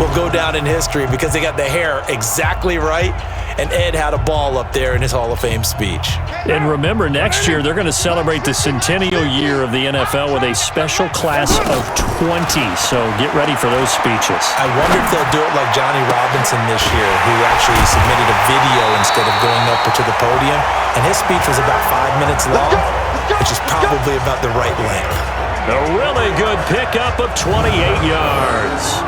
will go down in history because they got the hair exactly right, and Ed had a ball up there in his Hall of Fame speech. And remember, next year they're going to celebrate the centennial year of the NFL with a special class of 20, so get ready for those speeches. I wonder if they'll do it like Johnny Robinson this year, who actually submitted a video instead of going up to the podium, and his speech was about 5 minutes long, which is probably about the right length. A really good pickup of 28 yards.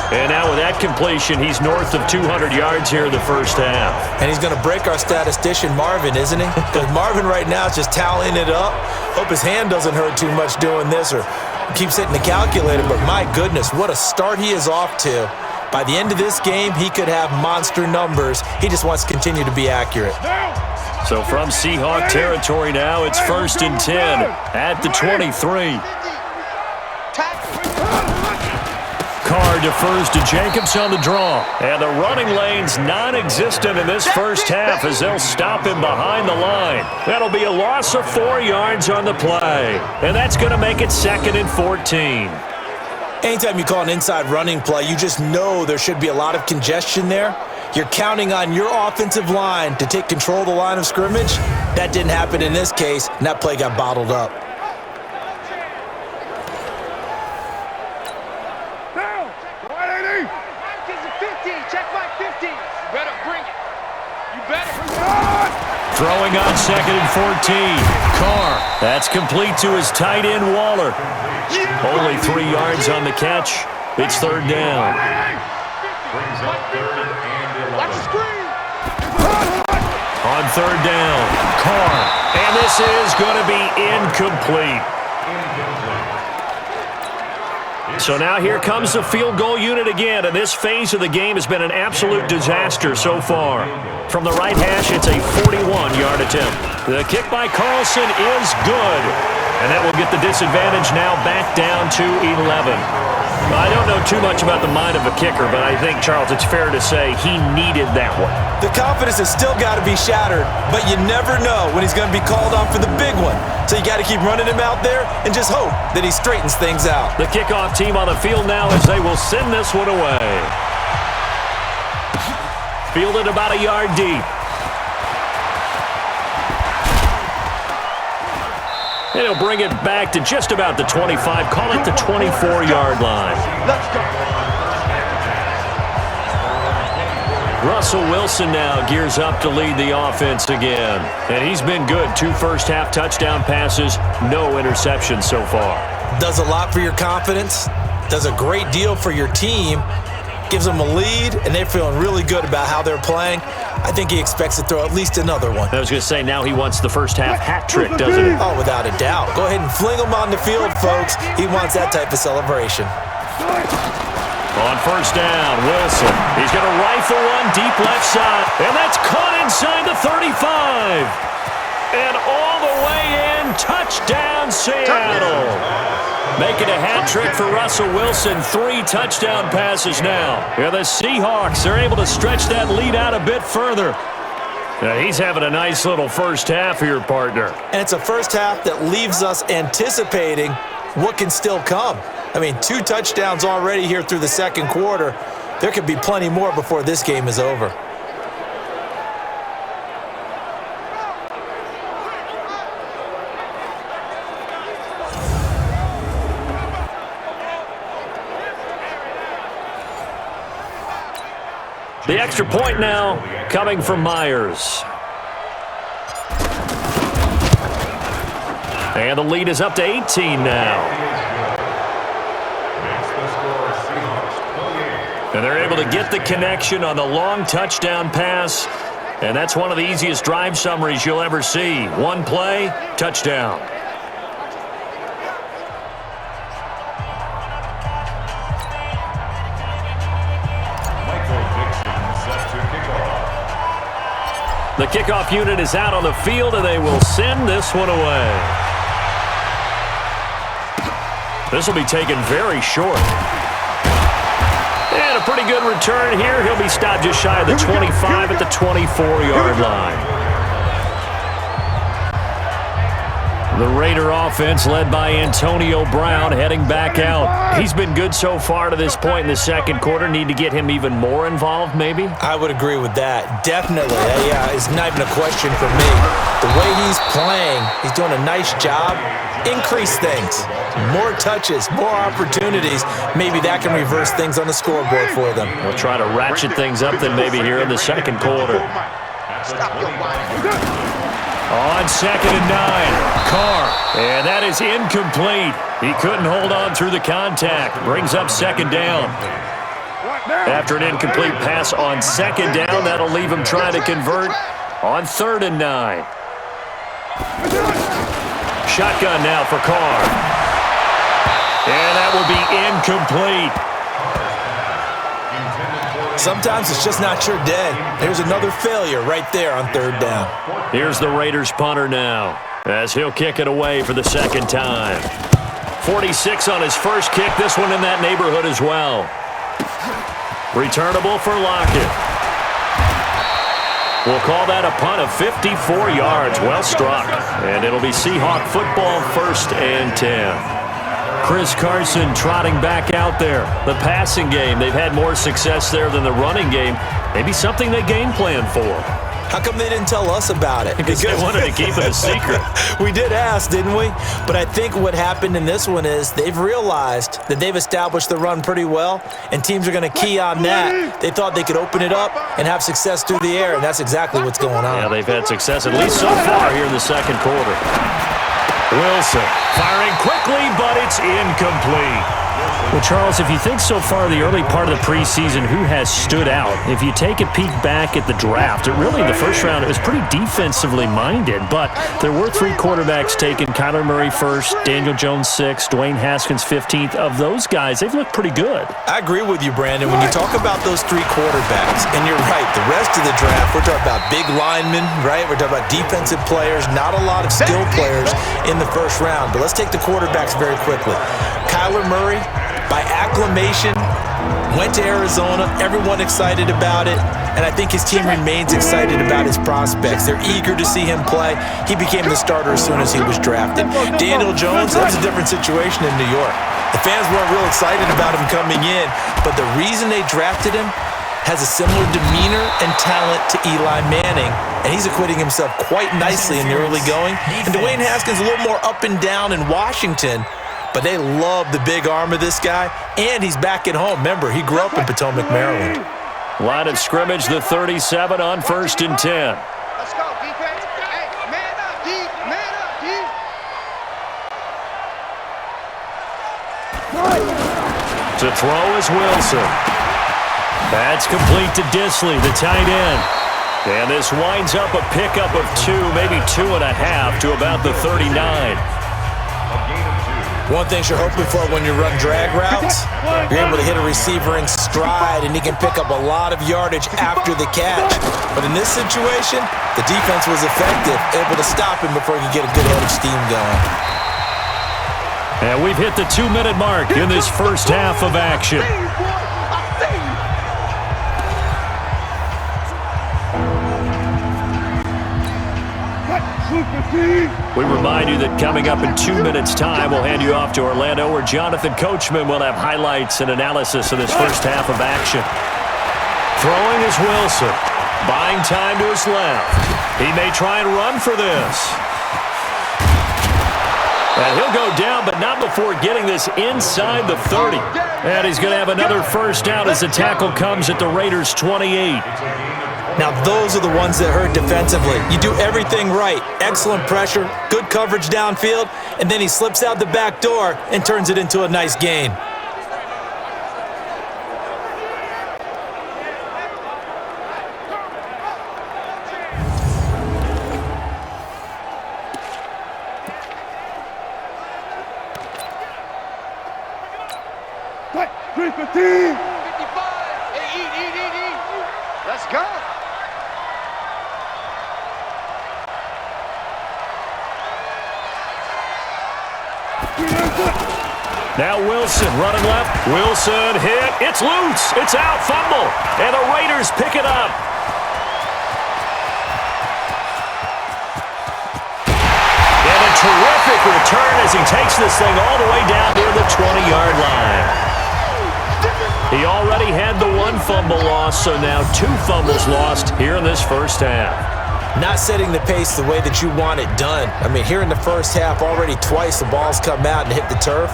And now with that completion, he's north of 200 yards here in the first half. And he's going to break our statistician, Marvin, isn't he? Because Marvin right now is just tallying it up. Hope his hand doesn't hurt too much doing this or keeps hitting the calculator. But my goodness, what a start he is off to. By the end of this game, he could have monster numbers. He just wants to continue to be accurate. So from Seahawk territory now, it's 1st and 10 at the 23. Carr defers to Jacobs on the draw. And the running lane's non-existent in this first half as they'll stop him behind the line. That'll be a loss of 4 yards on the play. And that's going to make it 2nd and 14. Anytime you call an inside running play, you just know there should be a lot of congestion there. You're counting on your offensive line to take control of the line of scrimmage. That didn't happen in this case, and that play got bottled up. Throwing on 2nd and 14. Carr. That's complete to his tight end, Waller. Only 3 yards on the catch. It's 3rd down. On 3rd down, Carr. And this is going to be incomplete. So now here comes the field goal unit again, and this phase of the game has been an absolute disaster so far. From the right hash, it's a 41-yard attempt. The kick by Carlson is good, and that will get the disadvantage now back down to 11. I don't know too much about the mind of a kicker, but I think, Charles, it's fair to say he needed that one. The confidence has still got to be shattered, but you never know when he's going to be called on for the big one. So you got to keep running him out there and just hope that he straightens things out. The kickoff team on the field now as they will send this one away. Fielded about a yard deep. And he'll bring it back to just about the 25. Call it the 24-yard line. Let's go. Russell Wilson now gears up to lead the offense again. And he's been good. 2 first-half touchdown passes, no interceptions so far. Does a lot for your confidence. Does a great deal for your team. Gives them a lead, and they're feeling really good about how they're playing. I think he expects to throw at least another one. I was going to say, now he wants the first-half hat trick, doesn't he? Oh, without a doubt. Go ahead and fling him on the field, folks. He wants that type of celebration. On 1st down, Wilson. He's going to rifle one deep left side, and that's caught inside the 35. And all the way in, touchdown, Seattle. Making a hat trick for Russell Wilson. 3 touchdown passes now. Yeah, the Seahawks are able to stretch that lead out a bit further. Now, he's having a nice little first half here, partner. And it's a first half that leaves us anticipating what can still come. I mean, 2 touchdowns already here through the 2nd quarter. There could be plenty more before this game is over. The extra point now coming from Myers. And the lead is up to 18 now. And they're able to get the connection on the long touchdown pass. And that's one of the easiest drive summaries you'll ever see. 1 play, touchdown. The kickoff unit is out on the field, and they will send this one away. This will be taken very short. And a pretty good return here. He'll be stopped just shy of the 25 at the 24-yard line. The Raider offense led by Antonio Brown heading back out. He's been good so far to this point in the 2nd quarter. Need to get him even more involved, maybe? I would agree with that. Definitely. Yeah, it's not even a question for me. The way he's playing, he's doing a nice job. Increase things. More touches, more opportunities. Maybe that can reverse things on the scoreboard for them. We'll try to ratchet things up then maybe here in the 2nd quarter. On 2nd and 9, Carr. And that is incomplete. He couldn't hold on through the contact. Brings up 2nd down. After an incomplete pass on 2nd down, that'll leave him trying to convert on 3rd and 9. Shotgun now for Carr. And that will be incomplete. Sometimes it's just not your day. There's another failure right there on 3rd down. Here's the Raiders punter now as he'll kick it away for the 2nd time. 46 on his first kick. This one in that neighborhood as well. Returnable for Lockett. We'll call that a punt of 54 yards. Well struck. And it'll be Seahawk football 1st and 10. Chris Carson trotting back out there. The passing game, they've had more success there than the running game. Maybe something they game plan for. How come they didn't tell us about it? Because they wanted to keep it a secret. We did ask, didn't we? But I think what happened in this one is they've realized that they've established the run pretty well, and teams are going to key on that. They thought they could open it up and have success through the air, and that's exactly what's going on. Yeah, they've had success, at least so far here in the second quarter. Wilson firing quickly, but it's incomplete. Well, Charles, if you think so far the early part of the preseason, who has stood out? If you take a peek back at the draft, the first round, it was pretty defensively minded, but there were 3 quarterbacks taken. Kyler Murray first, Daniel Jones 6th, Dwayne Haskins 15th. Of those guys, they've looked pretty good. I agree with you, Brandon. When you talk about those 3 quarterbacks, and you're right, the rest of the draft, we're talking about big linemen, right? We're talking about defensive players, not a lot of skill players in the first round. But let's take the quarterbacks very quickly. Kyler Murray, by acclamation, went to Arizona. Everyone excited about it. And I think his team remains excited about his prospects. They're eager to see him play. He became the starter as soon as he was drafted. Daniel Jones, that was a different situation in New York. The fans weren't real excited about him coming in, but the reason they drafted him has a similar demeanor and talent to Eli Manning, and he's acquitting himself quite nicely in the early going. And Dwayne Haskins a little more up and down in Washington, but they love the big arm of this guy, and he's back at home. Remember, he grew up in Potomac, Maryland. Line of scrimmage, the 37 on 1st and 10. Let's go, defense. Hey, man up, D. Man up, D. To throw is Wilson. That's complete to Disley, the tight end. And this winds up a pickup of 2, maybe 2.5 to about the 39. One thing you're hoping for when you run drag routes, you're able to hit a receiver in stride, and he can pick up a lot of yardage after the catch. But in this situation, the defense was effective, able to stop him before he could get a good head of steam going. And we've hit the 2-minute mark in this first half of action. We remind you that coming up in 2 minutes' time, we'll hand you off to Orlando, where Jonathan Coachman will have highlights and analysis of this first half of action. Throwing is Wilson. Buying time to his left. He may try and run for this. And he'll go down, but not before getting this inside the 30. And he's going to have another first down as the tackle comes at the Raiders' 28. Now, those are the ones that hurt defensively. You do everything right. Excellent pressure, good coverage downfield, and then he slips out the back door and turns it into a nice gain. Let's go. Now Wilson running left. Wilson hit. It's loose. It's out. Fumble. And the Raiders pick it up. And a terrific return as he takes this thing all the way down near the 20-yard line. He already had the 1 fumble loss, so now 2 fumbles lost here in this first half. Not setting the pace the way that you want it done. I mean, here in the first half, already twice the ball's come out and hit the turf.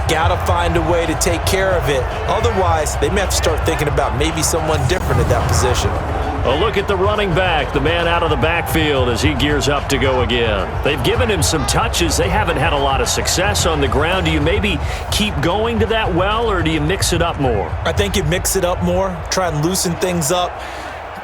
Got to find a way to take care of it. Otherwise, they may have to start thinking about maybe someone different at that position. A look at the running back, the man out of the backfield as he gears up to go again. They've given him some touches. They haven't had a lot of success on the ground. Do you maybe keep going to that well, or do you mix it up more? I think you mix it up more, try and loosen things up.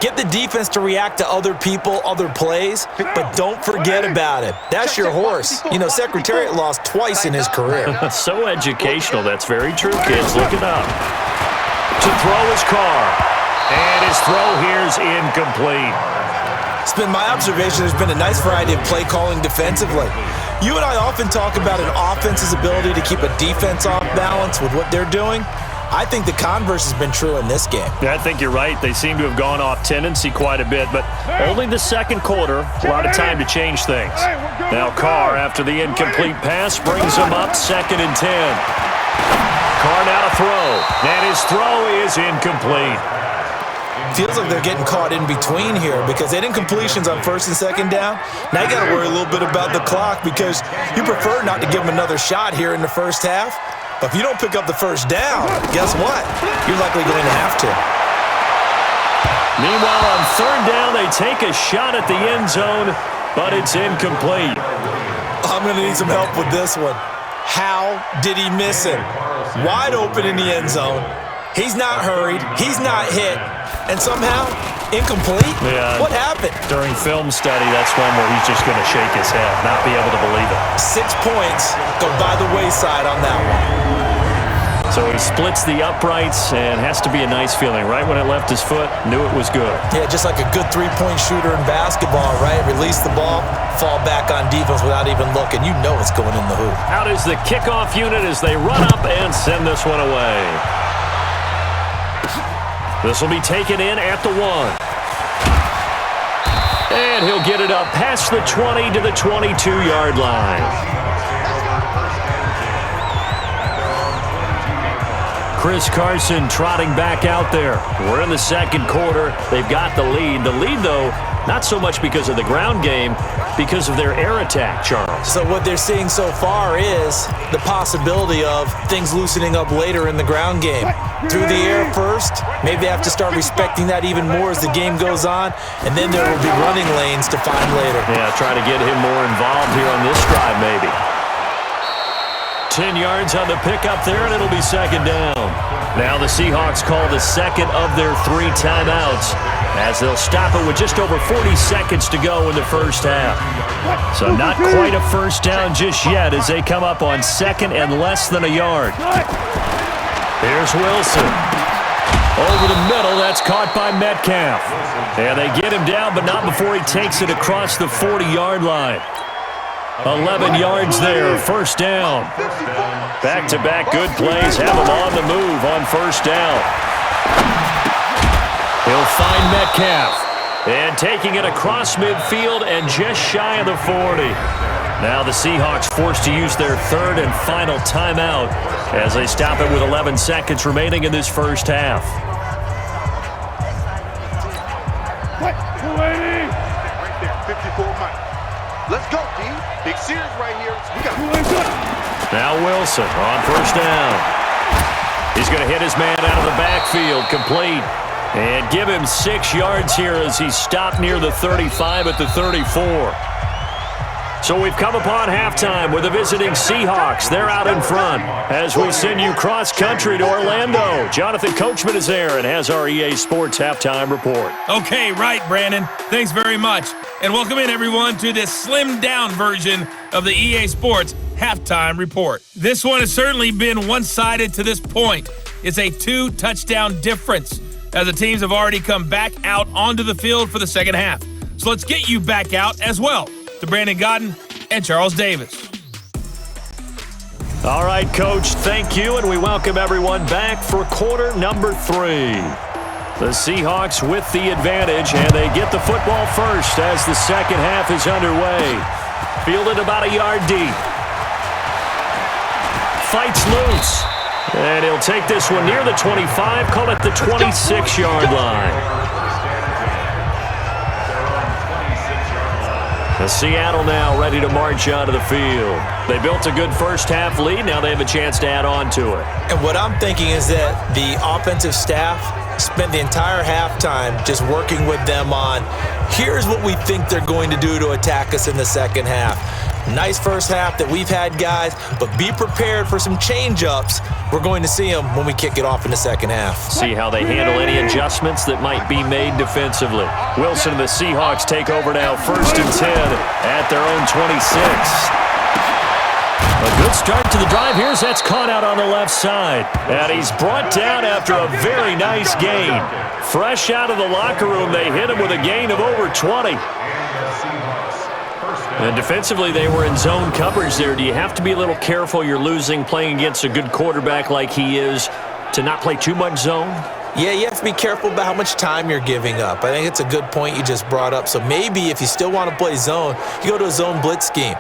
Get the defense to react to other people, other plays, but don't forget about it. That's your horse. You know, Secretariat lost twice in his career. So educational. That's very true, kids. Look it up. To throw is Carr. And his throw here is incomplete. It's been my observation there's been a nice variety of play calling defensively. You and I often talk about an offense's ability to keep a defense off balance with what they're doing. I think the converse has been true in this game. Yeah, I think you're right. They seem to have gone off tendency quite a bit, but only the second quarter, a lot of time to change things. Now Carr, after the incomplete pass, brings him up 2nd and 10. Carr now to throw, and his throw is incomplete. Feels like they're getting caught in between here because they didn't completions on 1st and 2nd down. Now you got to worry a little bit about the clock because you prefer not to give them another shot here in the first half. But if you don't pick up the first down, guess what? You're likely going to have to. Meanwhile, on 3rd down, they take a shot at the end zone, but it's incomplete. I'm going to need some help with this one. How did he miss it? Wide open in the end zone. He's not hurried. He's not hit. And somehow, incomplete? Yeah. What happened? During film study, that's one where he's just going to shake his head, not be able to believe it. 6 points go by the wayside on that one. So he splits the uprights and has to be a nice feeling. Right when it left his foot, knew it was good. Yeah, just like a good three-point shooter in basketball, right? Release the ball, fall back on defense without even looking. You know it's going in the hoop. Out is the kickoff unit as they run up and send this one away. This will be taken in at the 1. And he'll get it up past the 20 to the 22-yard line. Chris Carson trotting back out there. We're in the second quarter. They've got the lead. The lead, though, not so much because of the ground game, because of their air attack, Charles. So what they're seeing so far is the possibility of things loosening up later in the ground game. Through the air first, maybe they have to start respecting that even more as the game goes on, and then there will be running lanes to find later. Yeah, try to get him more involved here on this drive, maybe. 10 yards on the pickup there, and it'll be 2nd down. Now the Seahawks call the second of their 3 timeouts as they'll stop it with just over 40 seconds to go in the first half. So not quite a first down just yet as they come up on 2nd and less than a yard. Here's Wilson. Over the middle, that's caught by Metcalf. And they get him down, but not before he takes it across the 40-yard line. 11 yards there, first down. Back-to-back good plays have him on the move on first down. He'll find Metcalf. And taking it across midfield and just shy of the 40. Now the Seahawks forced to use their 3rd and final timeout as they stop it with 11 seconds remaining in this first half. Right there, 54 Mike. Let's go, D. Big series right here. We got Now Wilson on first down. He's going to hit his man out of the backfield, complete. And give him 6 yards here as he's stopped near the 35 at the 34. So we've come upon halftime with the visiting Seahawks. They're out in front as we send you cross-country to Orlando. Jonathan Coachman is there and has our EA Sports halftime report. Okay, right, Brandon. Thanks very much. And welcome in, everyone, to this slimmed-down version of the EA Sports halftime report. This one has certainly been one-sided to this point. It's a 2-touchdown difference as the teams have already come back out onto the field for the second half. So let's get you back out as well to Brandon Godden and Charles Davis. All right, Coach, thank you, and we welcome everyone back for quarter number 3. The Seahawks with the advantage, and they get the football first as the second half is underway. Fielded about a yard deep. Fights loose. And he'll take this one near the 25, call it the 26-yard line. The Seattle now ready to march onto the field. They built a good first half lead. Now they have a chance to add on to it. And what I'm thinking is that the offensive staff spent the entire halftime just working with them on, here's what we think they're going to do to attack us in the second half. Nice first half that we've had, guys, but be prepared for some change-ups. We're going to see them when we kick it off in the second half. See how they handle any adjustments that might be made defensively. Wilson and the Seahawks take over now, 1st and 10 at their own 26. A good start to the drive. That's caught out on the left side. And he's brought down after a very nice gain. Fresh out of the locker room, they hit him with a gain of over 20. And defensively, they were in zone coverage there. Do you have to be a little careful? You're losing playing against a good quarterback like he is. to not play too much zone? Yeah, you have to be careful about how much time you're giving up. I think it's a good point you just brought up. So maybe if you still want to play zone, you go to a zone blitz scheme.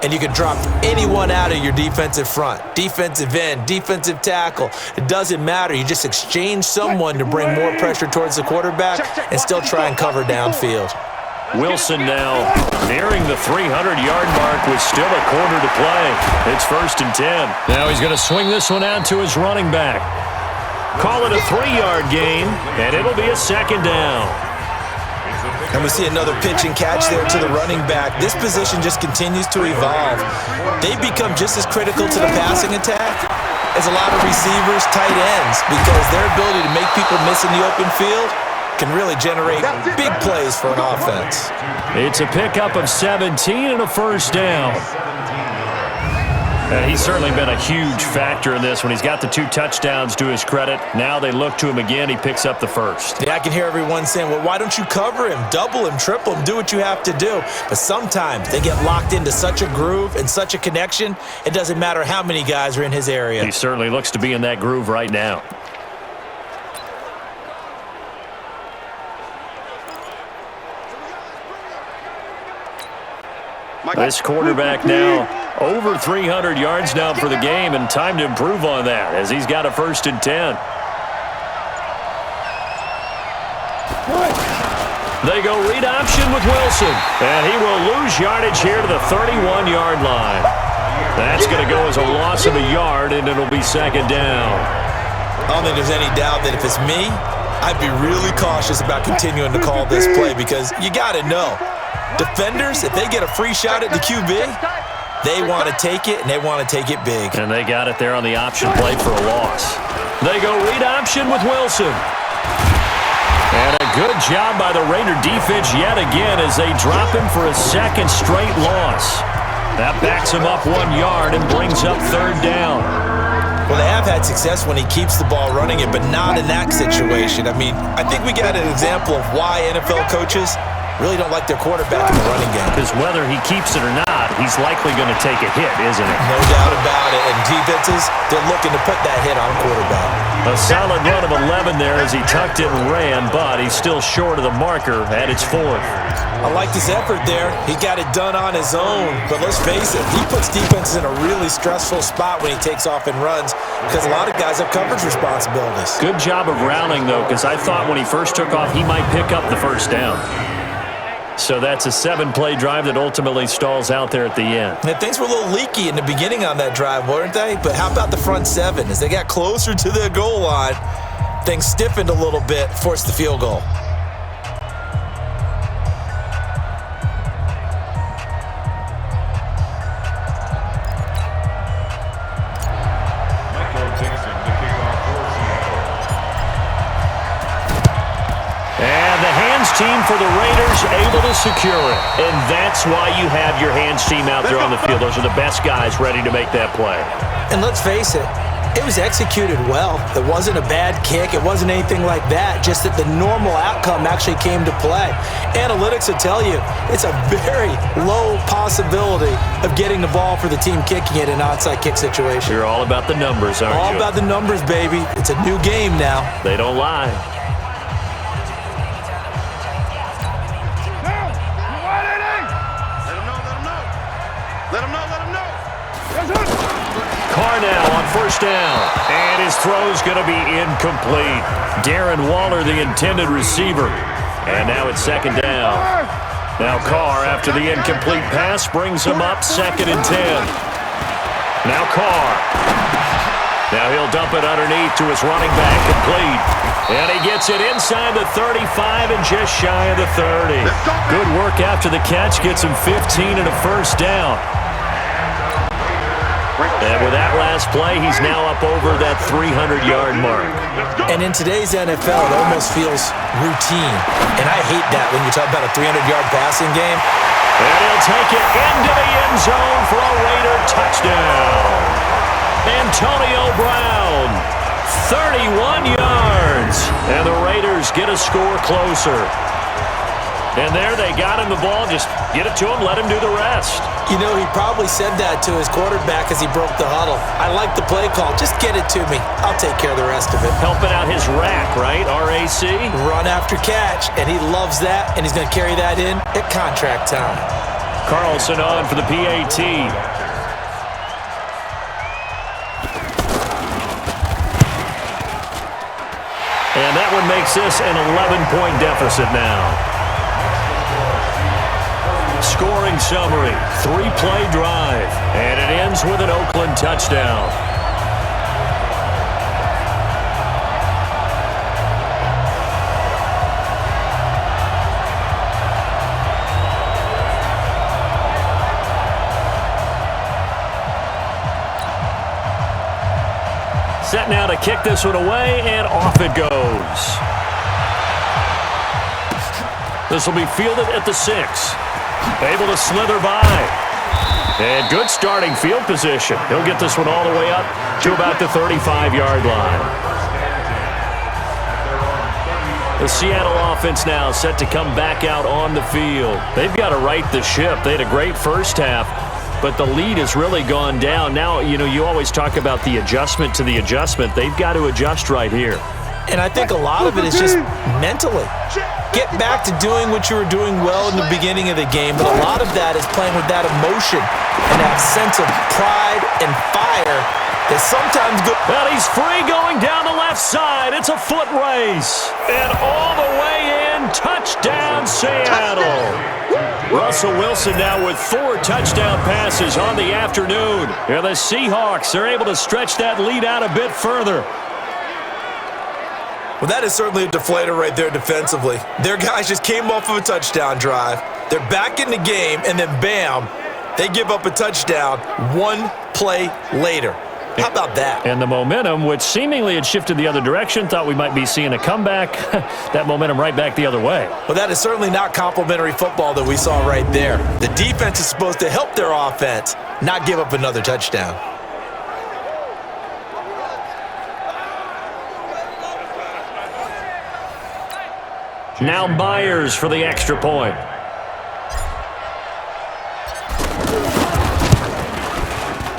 And you can drop anyone out of your defensive front, defensive end, defensive tackle. It doesn't matter. You just exchange someone to bring more pressure towards the quarterback and still try and cover downfield. Wilson now nearing the 300-yard mark with still a quarter to play. It's 1st and 10. Now he's going to swing this one out to his running back. Call it a 3-yard gain, and it'll be a 2nd down. And we see another pitch and catch there to the running back. This position just continues to evolve. They become just as critical to the passing attack as a lot of receivers, tight ends, because their ability to make people miss in the open field can really generate big plays for an offense. It's a pickup of 17 and a 1st down. He's certainly been a huge factor in this when he's got the 2 touchdowns to his credit. Now they look to him again. He picks up the 1st. Yeah, I can hear everyone saying, well, why don't you cover him, double him, triple him, do what you have to do. But sometimes they get locked into such a groove and such a connection, it doesn't matter how many guys are in his area. He certainly looks to be in that groove right now. This quarterback now over 300 yards now for the game, and time to improve on that as he's got a 1st and 10. They go read option with Wilson, and he will lose yardage here to the 31-yard line. That's going to go as a loss of a yard, and it'll be 2nd down. I don't think there's any doubt that if it's me, I'd be really cautious about continuing to call this play because you got to know. Defenders, if they get a free shot at the QB, they want to take it, and they want to take it big. And they got it there on the option play for a loss. They go read option with Wilson. And a good job by the Raider defense yet again as they drop him for a 2nd straight loss. That backs him up 1 yard and brings up 3rd down. Well, they have had success when he keeps the ball running it, but not in that situation. I mean, I think we got an example of why NFL coaches really don't like their quarterback in the running game. Because whether he keeps it or not, he's likely going to take a hit, isn't it? No doubt about it. And defenses, they're looking to put that hit on quarterback. A solid run of 11 there as he tucked it and ran, but he's still short of the marker at its 4th. I like his effort there. He got it done on his own. But let's face it, he puts defenses in a really stressful spot when he takes off and runs because a lot of guys have coverage responsibilities. Good job of rounding, though, because I thought when he first took off, he might pick up the 1st down. So that's a 7-play drive that ultimately stalls out there at the end. And things were a little leaky in the beginning on that drive, weren't they? But how about the front 7? As they got closer to the goal line, things stiffened a little bit, forced the field goal. Team for the Raiders able to secure it. And that's why you have your hands team out there on the field. Those are the best guys ready to make that play. And let's face it, it was executed well. It wasn't a bad kick. It wasn't anything like that. Just that the normal outcome actually came to play. Analytics will tell you it's a very low possibility of getting the ball for the team kicking it in an onside kick situation. You're all about the numbers, aren't you? All about the numbers, baby. It's a new game now. They don't lie. Carr now on 1st down, and his throw's going to be incomplete. Darren Waller, the intended receiver, and now it's 2nd down. Now Carr, after the incomplete pass, brings him up 2nd and 10. Now Carr. Now he'll dump it underneath to his running back, complete. And he gets it inside the 35 and just shy of the 30. Good work after the catch, gets him 15 and a 1st down. And with that last play, he's now up over that 300-yard mark. And in today's NFL, it almost feels routine. And I hate that when you talk about a 300-yard passing game. And he'll take it into the end zone for a Raider touchdown. Antonio Brown, 31 yards. And the Raiders get a score closer. And there they got him the ball. Just get it to him, let him do the rest. You know, he probably said that to his quarterback as he broke the huddle. I like the play call. Just get it to me. I'll take care of the rest of it. Helping out his rack, right? RAC? Run after catch, and he loves that, and he's going to carry that in at contract time. Carlson on for the PAT. And that one makes this an 11-point deficit now. Scoring summary, 3-play drive, and it ends with an Oakland touchdown. Set now to kick this one away, and off it goes. This will be fielded at the 6. Able to slither by. And good starting field position. He'll get this one all the way up to about the 35-yard line. The Seattle offense now set to come back out on the field. They've got to right the ship. They had a great first half, but the lead has really gone down. Now, you know, you always talk about the adjustment to the adjustment. They've got to adjust right here. And I think a lot of it is just mentally. Get back to doing what you were doing well in the beginning of the game, but a lot of that is playing with that emotion and that sense of pride and fire that sometimes go. Well, he's free going down the left side. It's a foot race. And all the way in, touchdown Seattle. Russell Wilson now with 4 touchdown passes on the afternoon. And the Seahawks are able to stretch that lead out a bit further. Well, that is certainly a deflator right there defensively. Their guys just came off of a touchdown drive. They're back in the game, and then bam, they give up a touchdown 1 play later. How about that? And the momentum, which seemingly had shifted the other direction, thought we might be seeing a comeback. That momentum right back the other way. Well, that is certainly not complimentary football that we saw right there. The defense is supposed to help their offense, not give up another touchdown. Now Myers for the extra point.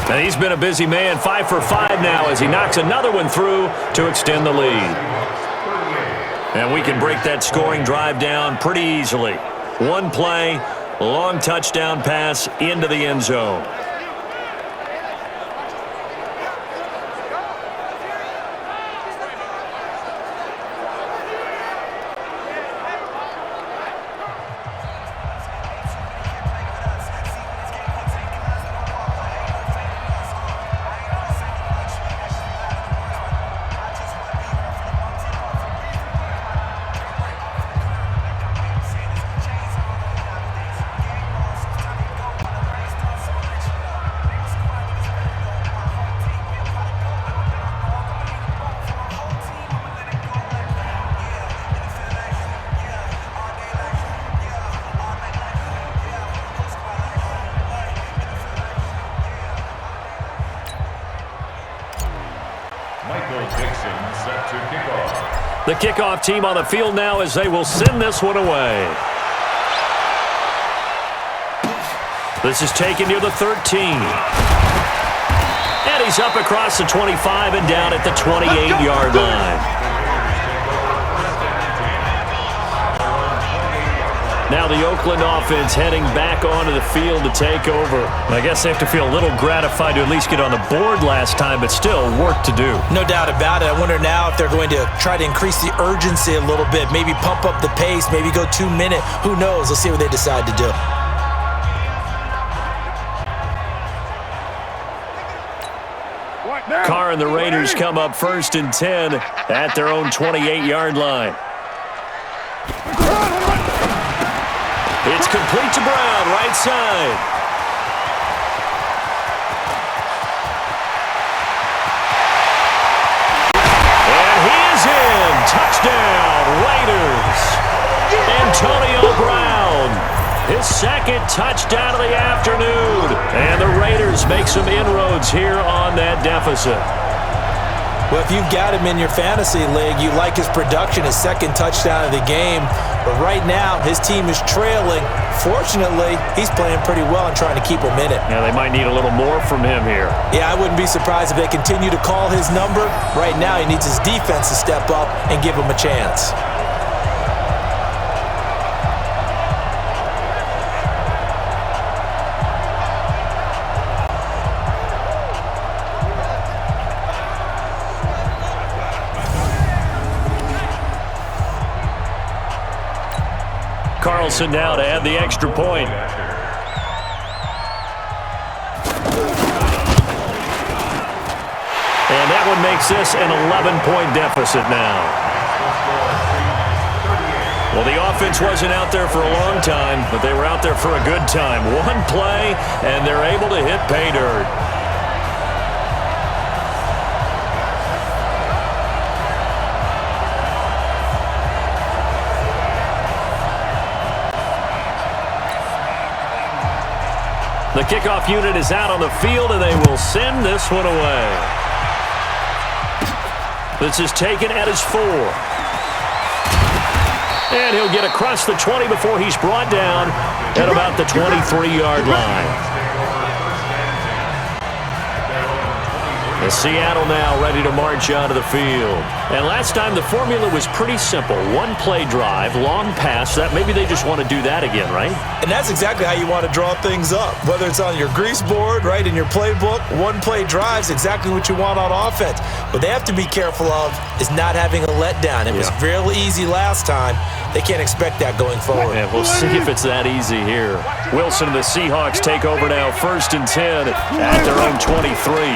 And he's been a busy man, 5 for 5 now as he knocks another one through to extend the lead. And we can break that scoring drive down pretty easily. 1 play, long touchdown pass into the end zone. The kickoff team on the field now as they will send this one away. This is taken near the 13. And he's up across the 25 and down at the 28-yard line. Now the Oakland offense heading back onto the field to take over. I guess they have to feel a little gratified to at least get on the board last time, but still work to do. No doubt about it. I wonder now if they're going to try to increase the urgency a little bit, maybe pump up the pace, maybe go 2-minute. Who knows? Let's see what they decide to do. Carr and the Raiders come up 1st and 10 at their own 28-yard line. It's complete to Brown, right side. And he is in. Touchdown, Raiders. Antonio Brown, his 2nd touchdown of the afternoon. And the Raiders make some inroads here on that deficit. Well, if you've got him in your fantasy league, you like his production, his second touchdown of the game. But right now, his team is trailing. Fortunately, he's playing pretty well and trying to keep him in it. Yeah, they might need a little more from him here. Yeah, I wouldn't be surprised if they continue to call his number. Right now, he needs his defense to step up and give him a chance. Carlson now to add the extra point. And that one makes this an 11-point deficit now. Well, the offense wasn't out there for a long time, but they were out there for a good time. One play, and they're able to hit pay dirt. The kickoff unit is out on the field, and they will send this one away. This is taken at his 4. And he'll get across the 20 before he's brought down at about the 23-yard line. The Seattle now ready to march onto the field. And last time the formula was pretty simple. One play drive, long pass. That maybe they just want to do that again, right? And that's exactly how you want to draw things up. Whether it's on your grease board, right, in your playbook, one play drive is exactly what you want on offense. What they have to be careful of is not having a letdown. It was real easy last time. They can't expect that going forward. Yeah, we'll see if it's that easy here. Wilson and the Seahawks take over now, 1st and 10 at their own 23.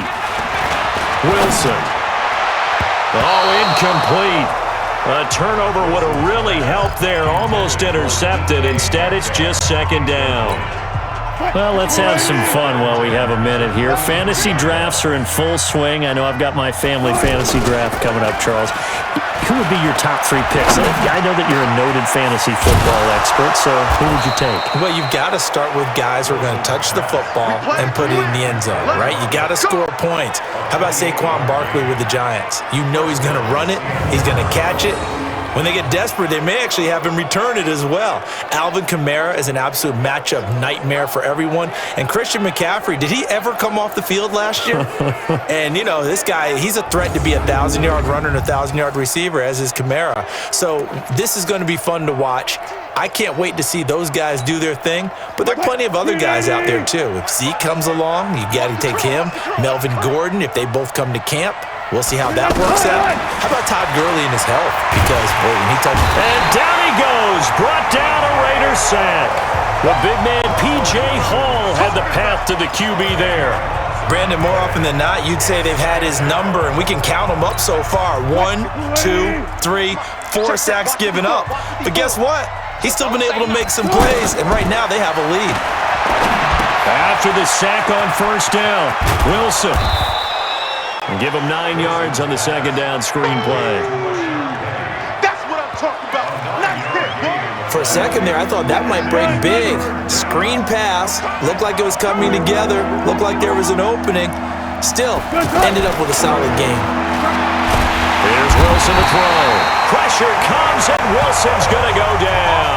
Wilson. Oh, incomplete. A turnover would have really helped there. Almost intercepted. Instead, it's just 2nd down. Well, let's have some fun while we have a minute here. Fantasy drafts are in full swing. I know I've got my family fantasy draft coming up, Charles. Who would be your top 3 picks? I know that you're a noted fantasy football expert, so who would you take? Well, you've got to start with guys who are going to touch the football and put it in the end zone, right? You got to score points. How about Saquon Barkley with the Giants? You know he's going to run it. He's going to catch it. When they get desperate, they may actually have him return it as well. Alvin Kamara is an absolute matchup nightmare for everyone. And Christian McCaffrey, did he ever come off the field last year? And, you know, this guy, he's a threat to be a 1,000-yard runner and a 1,000-yard receiver, as is Kamara. So this is going to be fun to watch. I can't wait to see those guys do their thing. But there are plenty of other guys out there, too. If Zeke comes along, you got to take him. Melvin Gordon, if they both come to camp. We'll see how that works out. How about Todd Gurley and his health? Because, boy, when he touches... And down he goes. Brought down a Raiders sack. The big man, P.J. Hall, had the path to the QB there. Brandon, more often than not, you'd say they've had his number, and we can count them up so far. 1, 2, 3, 4 sacks given up. But guess what? He's still been able to make some plays, and right now they have a lead. After the sack on 1st down, Wilson. And give him 9 yards on the 2nd down screen play. That's what I'm talking about. Nice hit, boy. For a second there, I thought that might break big. Screen pass. Looked like it was coming together. Looked like there was an opening. Still, ended up with a solid game. Here's Wilson to throw. Pressure comes, and Wilson's going to go down.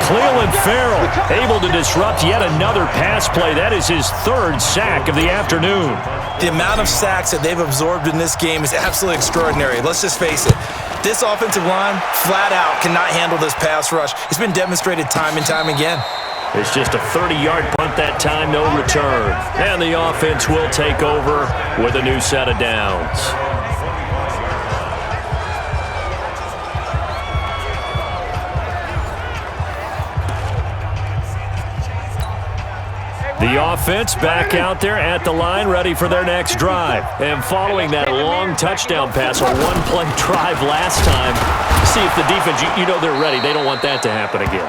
Cleveland Farrell able to disrupt yet another pass play. That is his 3rd sack of the afternoon. The amount of sacks that they've absorbed in this game is absolutely extraordinary. Let's just face it. This offensive line, flat out, cannot handle this pass rush. It's been demonstrated time and time again. It's just a 30-yard punt that time, no return. And the offense will take over with a new set of downs. The offense back out there at the line, ready for their next drive. And following that long touchdown pass, a one-play drive last time, see if the defense, you know they're ready. They don't want that to happen again.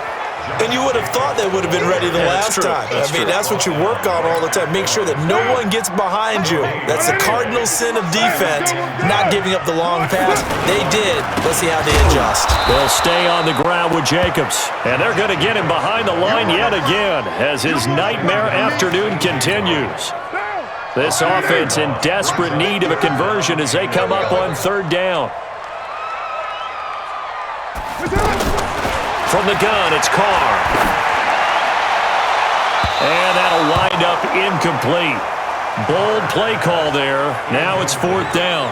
And you would have thought they would have been ready the last time. That's what you work on all the time. Make sure that no one gets behind you. That's the cardinal sin of defense, not giving up the long pass. They did. Let's see how they adjust. They'll stay on the ground with Jacobs. And they're going to get him behind the line yet again as his nightmare afternoon continues. This offense in desperate need of a conversion as they come up on third down. From the gun, it's Carr. And that'll wind up incomplete. Bold play call there. Now it's fourth down.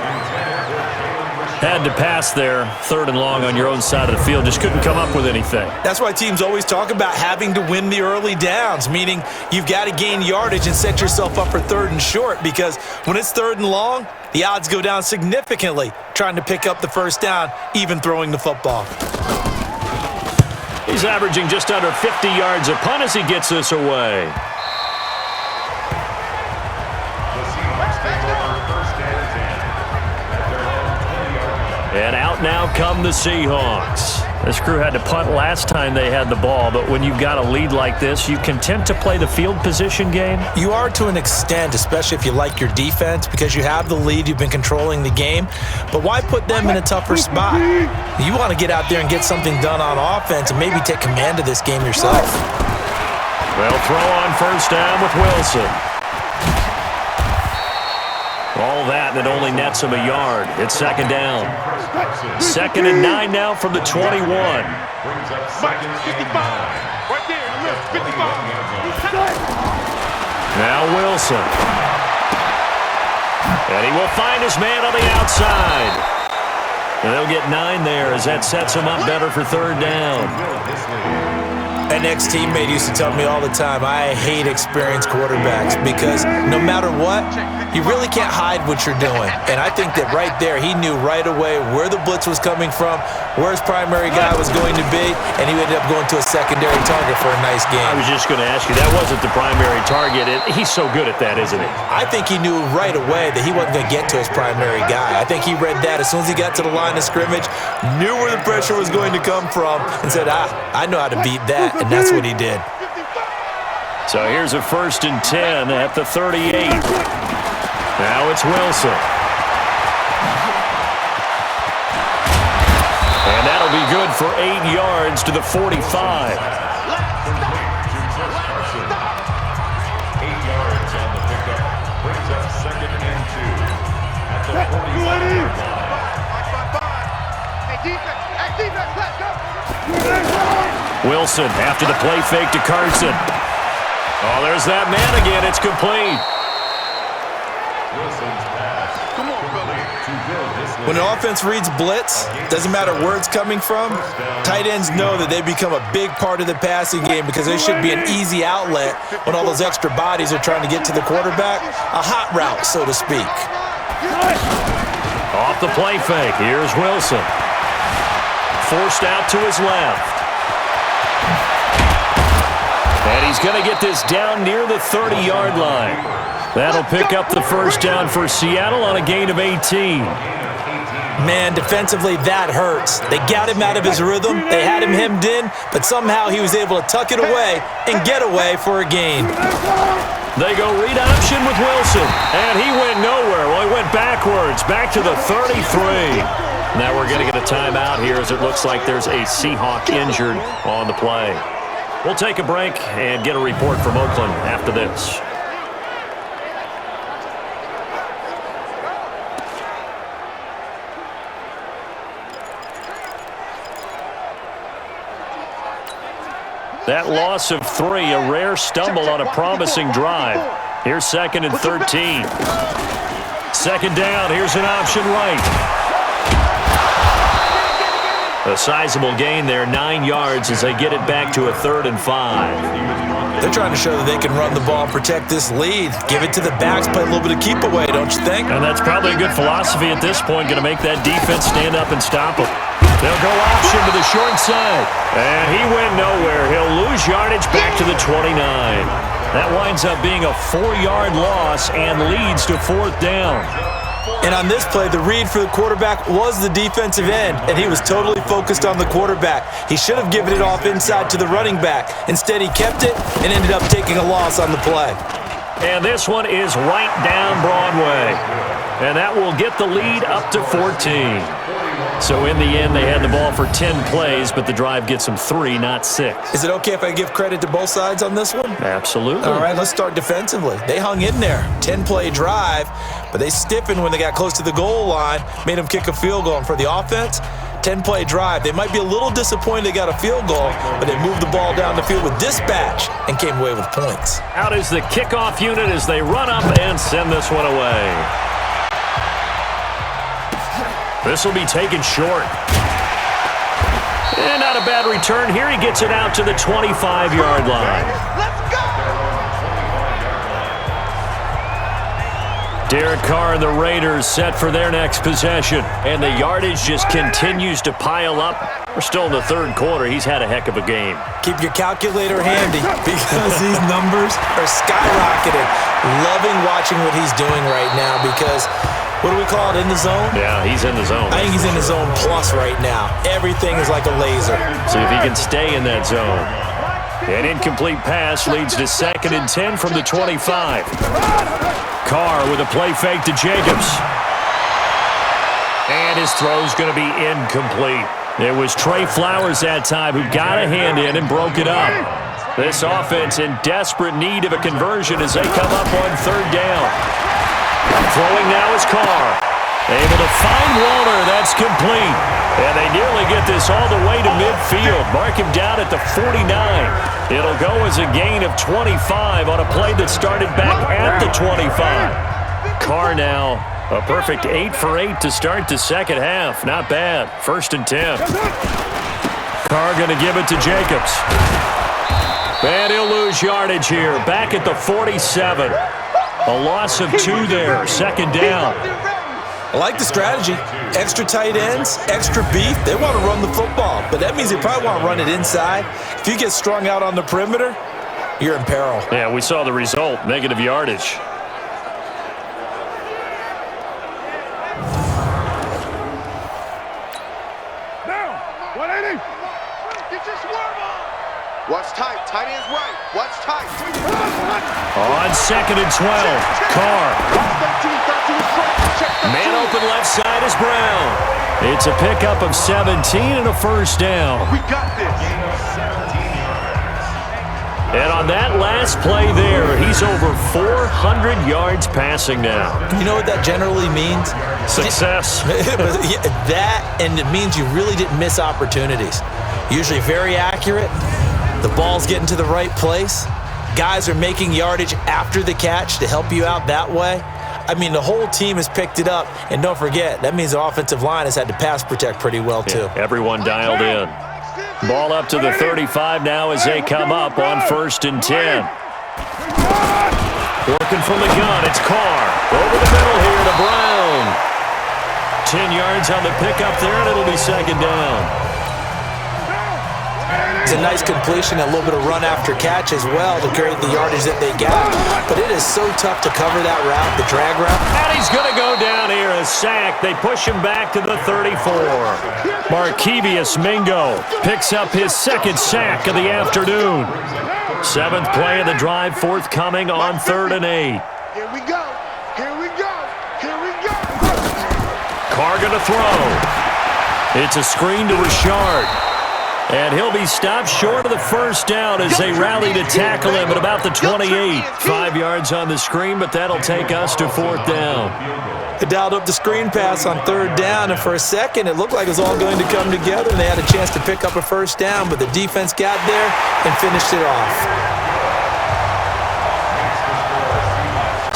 Had to pass there, third and long on your own side of the field. Just couldn't come up with anything. That's why teams always talk about having to win the early downs, meaning you've got to gain yardage and set yourself up for third and short, because when it's third and long, the odds go down significantly trying to pick up the first down, even throwing the football. He's averaging just under 50 yards a punt as he gets this away. And out now come the Seahawks. This crew had to punt last time they had the ball, but when you've got a lead like this, you content to play the field position game? You are to an extent, especially if you like your defense, because you have the lead, you've been controlling the game. But why put them in a tougher spot? You want to get out there and get something done on offense and maybe take command of this game yourself. They'll throw on first down with Wilson. All that, and it only nets him a yard. It's second down. Second and 9 now from the 21. Right there, 55. Now Wilson. And he will find his man on the outside. And they'll get 9 there as that sets him up better for third down. An ex-teammate used to tell me all the time, I hate experienced quarterbacks because no matter what, you really can't hide what you're doing. And I think that right there, he knew right away where the blitz was coming from, where his primary guy was going to be, and he ended up going to a secondary target for a nice game. I was just going to ask you, that wasn't the primary target. He's so good at that, isn't he? I think he knew right away that he wasn't going to get to his primary guy. I think he read that as soon as he got to the line of scrimmage, knew where the pressure was going to come from, and said, I know how to beat that. And that's what he did. So here's a 1st and 10 at the 38. Now it's Wilson. And that'll be good for 8 yards to the 45. 8 yards on the pickup. Brings up second and 2 at the 45. Hey, defense, let's go. Wilson after the play fake to Carson. Oh, there's that man again. It's complete. When an offense reads blitz, doesn't matter where it's coming from, tight ends know that they become a big part of the passing game because they should be an easy outlet when all those extra bodies are trying to get to the quarterback. A hot route, so to speak. Off the play fake. Here's Wilson. Forced out to his left. And he's going to get this down near the 30-yard line. That'll pick up the first down for Seattle on a gain of 18. Man, defensively, that hurts. They got him out of his rhythm. They had him hemmed in, but somehow he was able to tuck it away and get away for a gain. They go read option with Wilson, and he went nowhere. Well, he went backwards, back to the 33. Now we're going to get a timeout here as it looks like there's a Seahawk injured on the play. We'll take a break and get a report from Oakland after this. That loss of 3, a rare stumble on a promising drive. Here's 2nd and 13. Second down, here's an option right. A sizable gain there, 9 yards as they get it back to a 3rd and 5. They're trying to show that they can run the ball and protect this lead. Give it to the backs, play a little bit of keep away, don't you think? And that's probably a good philosophy at this point, going to make that defense stand up and stop them. They'll go option to the short side. And he went nowhere. He'll lose yardage back to the 29. That winds up being a 4-yard loss and leads to 4th down. And on this play, the read for the quarterback was the defensive end, and he was totally focused on the quarterback. He should have given it off inside to the running back. Instead, he kept it and ended up taking a loss on the play. And this one is right down Broadway. And that will get the lead up to 14. So in the end, they had the ball for 10 plays, but the drive gets them 3, not 6. Is it okay if I give credit to both sides on this one? Absolutely. All right, let's start defensively. They hung in there. 10-play drive, but they stiffened when they got close to the goal line, made them kick a field goal. And for the offense, 10-play drive. They might be a little disappointed they got a field goal, but they moved the ball down the field with dispatch and came away with points. Out is the kickoff unit as they run up and send this one away. This will be taken short. And not a bad return here. He gets it out to the 25-yard line. Let's go! Derek Carr and the Raiders set for their next possession. And the yardage just continues to pile up. We're still in the third quarter. He's had a heck of a game. Keep your calculator handy because these numbers are skyrocketing. Loving watching what he's doing right now because, what do we call it, in the zone? Yeah, he's in the zone. I think he's in the zone plus right now. Everything is like a laser. See if he can stay in that zone. An incomplete pass leads to 2nd and 10 from the 25. Carr with a play fake to Jacobs. And his throw's going to be incomplete. It was Trey Flowers that time who got a hand in and broke it up. This offense in desperate need of a conversion as they come up on 3rd down. Throwing now is Carr. Able to find Walter. That's complete. And they nearly get this all the way to midfield. Mark him down at the 49. It'll go as a gain of 25 on a play that started back at the 25. Carr now a perfect 8 for 8 to start the second half. Not bad. 1st and 10. Carr going to give it to Jacobs. And he'll lose yardage here. Back at the 47. A loss of 2 there. 2nd down. I like the strategy. Extra tight ends, extra beef. They want to run the football, but that means they probably want to run it inside. If you get strung out on the perimeter, you're in peril. Yeah, we saw the result. Negative yardage. Now, 180. Get your swerve on. Watch tight. Tight end's right. Watch tight. On 2nd and 12, Carr. 13, Man open left side is Brown. It's a pickup of 17 and a 1st down. We got this. And on that last play there, he's over 400 yards passing now. You know what that generally means? Success. That, and it means you really didn't miss opportunities. Usually very accurate. The ball's getting to the right place. Guys are making yardage after the catch to help you out that way. I mean, the whole team has picked it up. And don't forget, that means the offensive line has had to pass protect pretty well, too. Yeah, everyone dialed in. Ball up to the 35 now as they come up on 1st and 10. Working from the gun, it's Carr. Over the middle here to Brown. 10 yards on the pickup there, and it'll be 2nd down. It's a nice completion, a little bit of run after catch as well to create the yardage that they got. But it is so tough to cover that route, the drag route. And he's going to go down here, a sack. They push him back to the 34. Markevius Mingo picks up his 2nd sack of the afternoon. 7th play of the drive forthcoming on 3rd and 8. Here we go. Here we go. Here we go. Carr going to throw. It's a screen to Richard. And he'll be stopped short of the 1st down as they rally to tackle him at about the 28. 5 yards on the screen, but that'll take us to 4th down. They dialed up the screen pass on 3rd down, and for a second, it looked like it was all going to come together, and they had a chance to pick up a 1st down, but the defense got there and finished it off.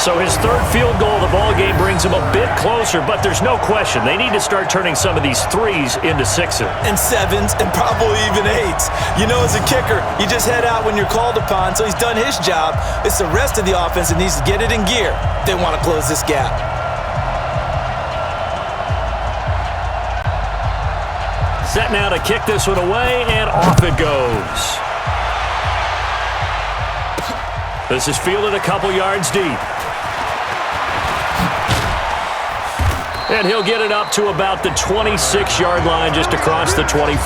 So his 3rd field goal of the ballgame brings him a bit closer, but there's no question they need to start turning some of these 3s into 6s. And 7s, and probably even 8s. You know, as a kicker, you just head out when you're called upon, so he's done his job. It's the rest of the offense that needs to get it in gear. They want to close this gap. Set now to kick this one away, and off it goes. This is fielded a couple yards deep. And he'll get it up to about the 26-yard line just across the 25.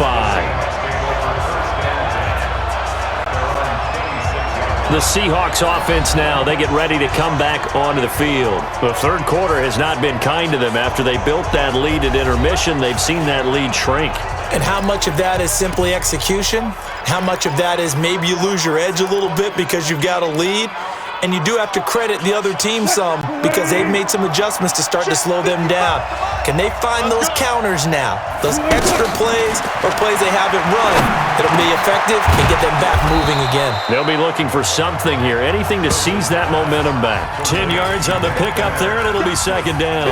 The Seahawks offense now, they get ready to come back onto the field. The third quarter has not been kind to them. After they built that lead at intermission, they've seen that lead shrink. And how much of that is simply execution? How much of that is maybe you lose your edge a little bit because you've got a lead? And you do have to credit the other team some because they've made some adjustments to start to slow them down. Can they find those counters now? Those extra plays or plays they haven't run that'll be effective and get them back moving again? They'll be looking for something here, anything to seize that momentum back. 10 yards on the pickup there, and it'll be second down.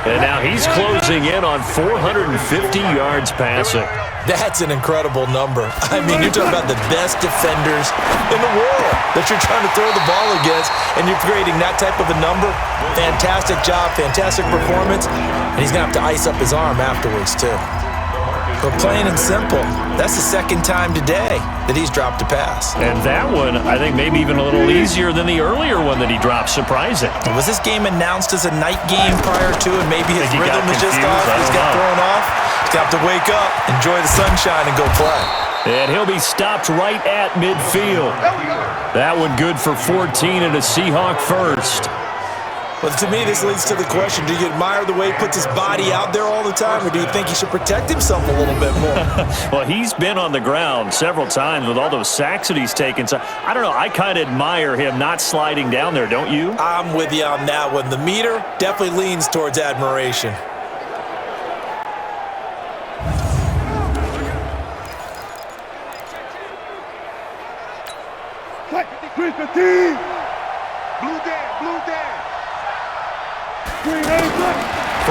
And now he's closing in on 450 yards passing. That's an incredible number. I mean, you're talking about the best defenders in the world that you're trying to throw the ball against, and you're creating that type of a number. Fantastic job, fantastic performance, and he's going to have to ice up his arm afterwards, too. But plain and simple, that's the second time today that he's dropped a pass. And that one, I think, maybe even a little easier than the earlier one that he dropped. Surprising. Was this game announced as a night game prior to, and maybe his rhythm was just off? He's got thrown off. He's got to wake up, enjoy the sunshine, and go play. And he'll be stopped right at midfield. That one good for 14 and a Seahawk first. But to me, this leads to the question, do you admire the way he puts his body out there all the time, or do you think he should protect himself a little bit more? Well, he's been on the ground several times with all those sacks that he's taken. So, I don't know, I kind of admire him not sliding down there, don't you? I'm with you on that one. The meter definitely leans towards admiration.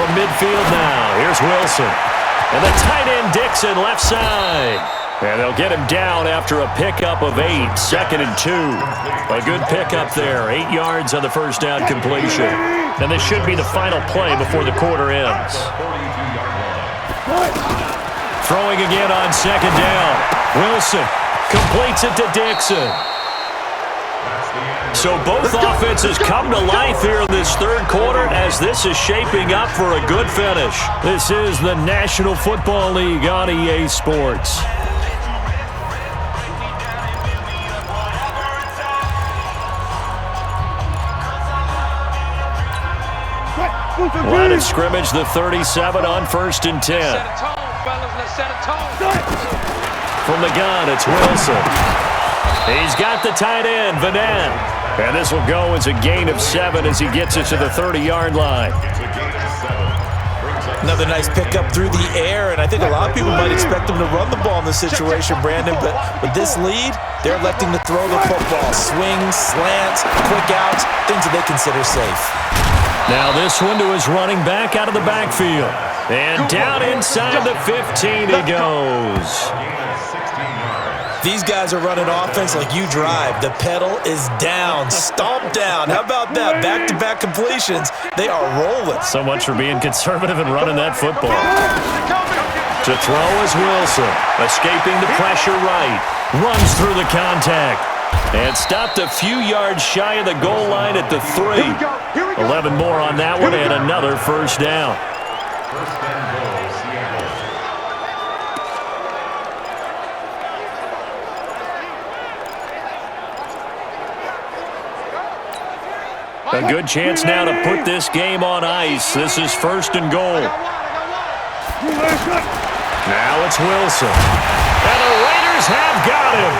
From midfield now, here's Wilson. And the tight end Dixon left side. And they'll get him down after a pickup of 8, 2nd and 2. A good pickup there, 8 yards on the first down completion. And this should be the final play before the quarter ends. Throwing again on 2nd down. Wilson completes it to Dixon. So both offenses come to life here in this third quarter as this is shaping up for a good finish. This is the National Football League on EA Sports. Line of scrimmage, the 37 on 1st and 10. From the gun, it's Wilson. He's got the tight end, Vanette. And this will go as a gain of 7 as he gets it to the 30-yard line. Another nice pickup through the air, and I think a lot of people might expect him to run the ball in this situation, Brandon, but with this lead, they're electing to throw the football. Swings, slants, quick outs, things that they consider safe. Now this one to his running back out of the backfield. And down inside the 15 he goes. These guys are running offense like you drive. The pedal is down, stomp down. How about that? Back-to-back completions. They are rolling. So much for being conservative and running that football. To throw is Wilson. Escaping the pressure right. Runs through the contact. And stopped a few yards shy of the goal line at the 3. 11 more on that one and another first down. A good chance now to put this game on ice. This is 1st and goal. Now it's Wilson. And the Raiders have got him.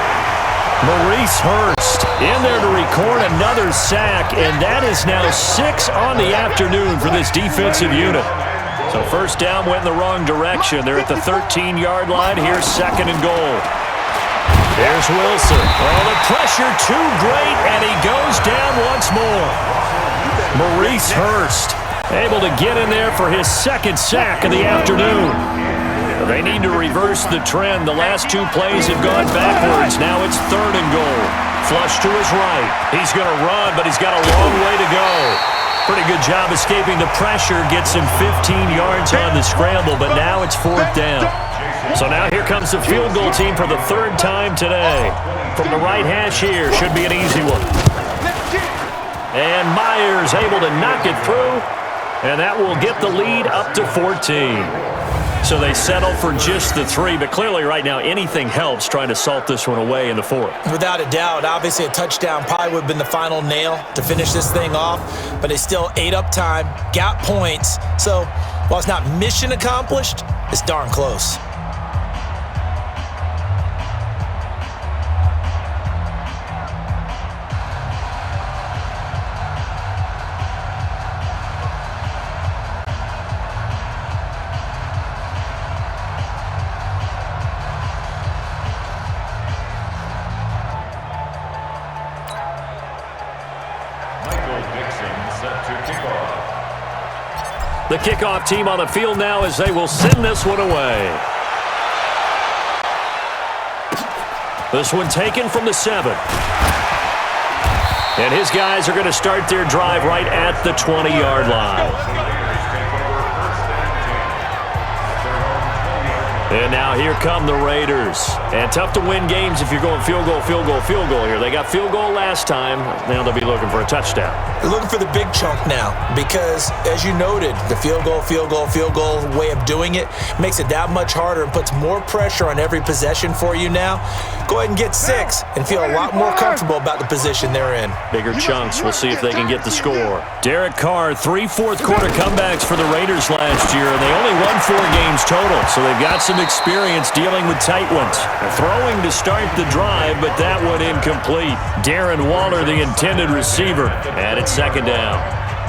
Maurice Hurst in there to record another sack, and that is now 6 on the afternoon for this defensive unit. So first down went in the wrong direction. They're at the 13-yard line. Here's 2nd and goal. There's Wilson. Oh, the pressure too great, and he goes down once more. Maurice Hurst able to get in there for his 2nd sack of the afternoon. They need to reverse the trend. The last 2 plays have gone backwards. Now it's 3rd and goal. Flush to his right. He's going to run, but he's got a long way to go. Pretty good job escaping the pressure. Gets him 15 yards on the scramble, but now it's 4th down. So now here comes the field goal team for the 3rd time today. From the right hash here, should be an easy one. And Myers able to knock it through, and that will get the lead up to 14. So they settle for just the 3, but clearly right now anything helps trying to salt this one away in the 4th. Without a doubt, obviously a touchdown probably would have been the final nail to finish this thing off, but they still ate up time, got points. So while it's not mission accomplished, it's darn close. The kickoff team on the field now as they will send this one away. This one taken from the 7. And his guys are going to start their drive right at the 20-yard line. And now here come the Raiders. And tough to win games if you're going field goal, field goal, field goal here. They got field goal last time. Now they'll be looking for a touchdown. They're looking for the big chunk now because, as you noted, the field goal, field goal, field goal way of doing it makes it that much harder and puts more pressure on every possession for you now. Go ahead and get 6 and feel a lot more comfortable about the position they're in. Bigger chunks. We'll see if they can get the score. Derek Carr, 3 fourth-quarter comebacks for the Raiders last year, and they only won 4 games total, so they've got some experience dealing with tight ones. Throwing to start the drive, but that one incomplete. Darren Waller, the intended receiver, and it's 2nd down.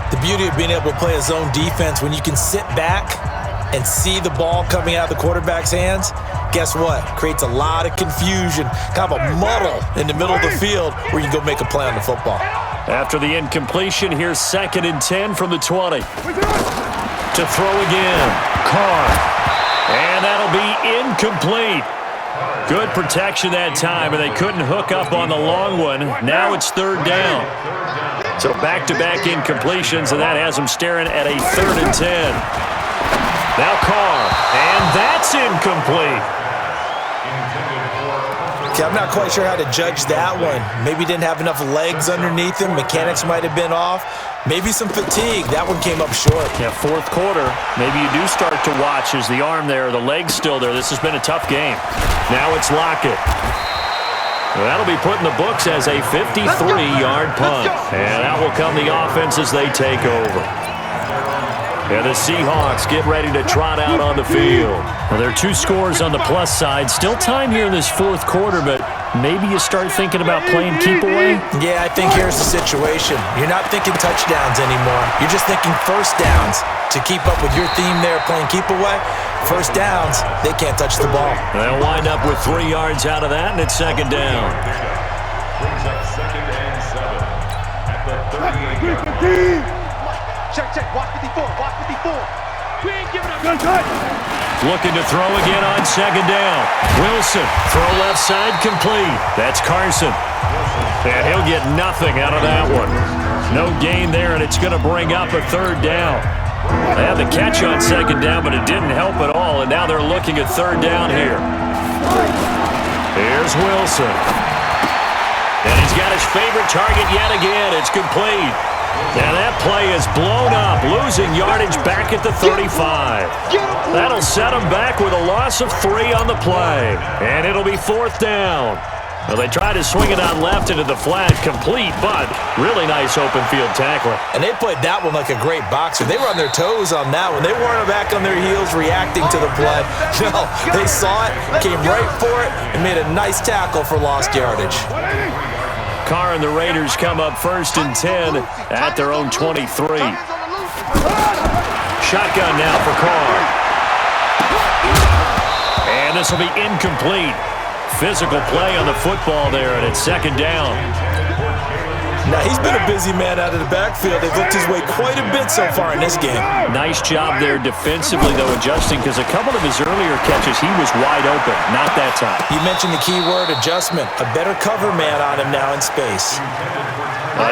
The beauty of being able to play a zone defense when you can sit back and see the ball coming out of the quarterback's hands, guess what? Creates a lot of confusion, kind of a muddle in the middle of the field where you can go make a play on the football. After the incompletion, here's 2nd and 10 from the 20. To throw again, Carr. And that'll be incomplete. Good protection that time, and they couldn't hook up on the long one. Now it's 3rd down. So back-to-back incompletions, and that has them staring at a 3rd and 10. Now Carr, and that's incomplete. Okay, I'm not quite sure how to judge that one. Maybe didn't have enough legs underneath him. Mechanics might have been off. Maybe some fatigue. That one came up short. Yeah, 4th quarter. Maybe you do start to watch as the arm there, the leg's still there. This has been a tough game. Now it's Lockett. Well, that'll be put in the books as a 53-yard punt. And out will come the offense as they take over. And the Seahawks get ready to trot out on the field. Well, there are 2 scores on the plus side. Still time here in this 4th quarter, but maybe you start thinking about playing keep away? Yeah, I think here's the situation. You're not thinking touchdowns anymore. You're just thinking first downs. To keep up with your theme there, playing keep away, first downs, they can't touch the ball. They'll wind up with 3 yards out of that, and it's 2nd down. Brings up 2nd and 7 at the 38-yard line. Check, watch 54, watch 54. We ain't giving up. Looking to throw again on 2nd down. Wilson, throw left side, complete. That's Carson. And he'll get nothing out of that one. No gain there, and it's going to bring up a 3rd down. They had the catch on 2nd down, but it didn't help at all, and now they're looking at 3rd down here. Here's Wilson. And he's got his favorite target yet again. It's complete. Now that play is blown up, losing yardage back at the 35. That'll set them back with a loss of 3 on the play. And it'll be 4th down. Well, they tried to swing it on left into the flat, complete, but really nice open field tackling. And they played that one like a great boxer. They were on their toes on that one. They weren't back on their heels reacting to the play. No, they saw it, came right for it, and made a nice tackle for lost yardage. Carr and the Raiders come up 1st and 10 at their own 23. Shotgun now for Carr. And this will be incomplete. Physical play on the football there, and it's 2nd down. Now, he's been a busy man out of the backfield. They've looked his way quite a bit so far in this game. Nice job there defensively, though, adjusting, because a couple of his earlier catches, he was wide open. Not that time. You mentioned the key word, adjustment. A better cover man on him now in space.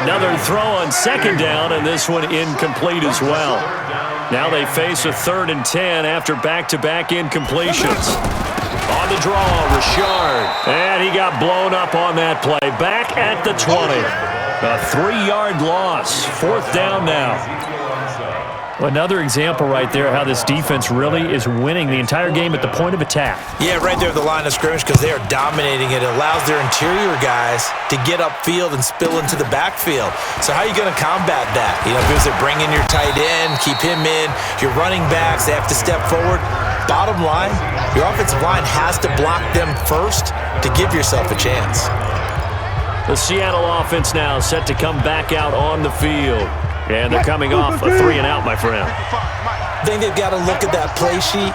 Another throw on 2nd down, and this one incomplete as well. Now they face a 3rd and 10 after back-to-back incompletions. On the draw, Richard. And he got blown up on that play. Back at the 20. A 3-yard loss. 4th down now. Another example right there how this defense really is winning the entire game at the point of attack. Yeah, right there at the line of scrimmage because they are dominating it. It allows their interior guys to get upfield and spill into the backfield. So how are you going to combat that? You know, because they're bringing your tight end, keep him in. Your running backs, they have to step forward. Bottom line, your offensive line has to block them first to give yourself a chance. The Seattle offense now set to come back out on the field. And they're coming off a 3-and-out, my friend. I think they've got to look at that play sheet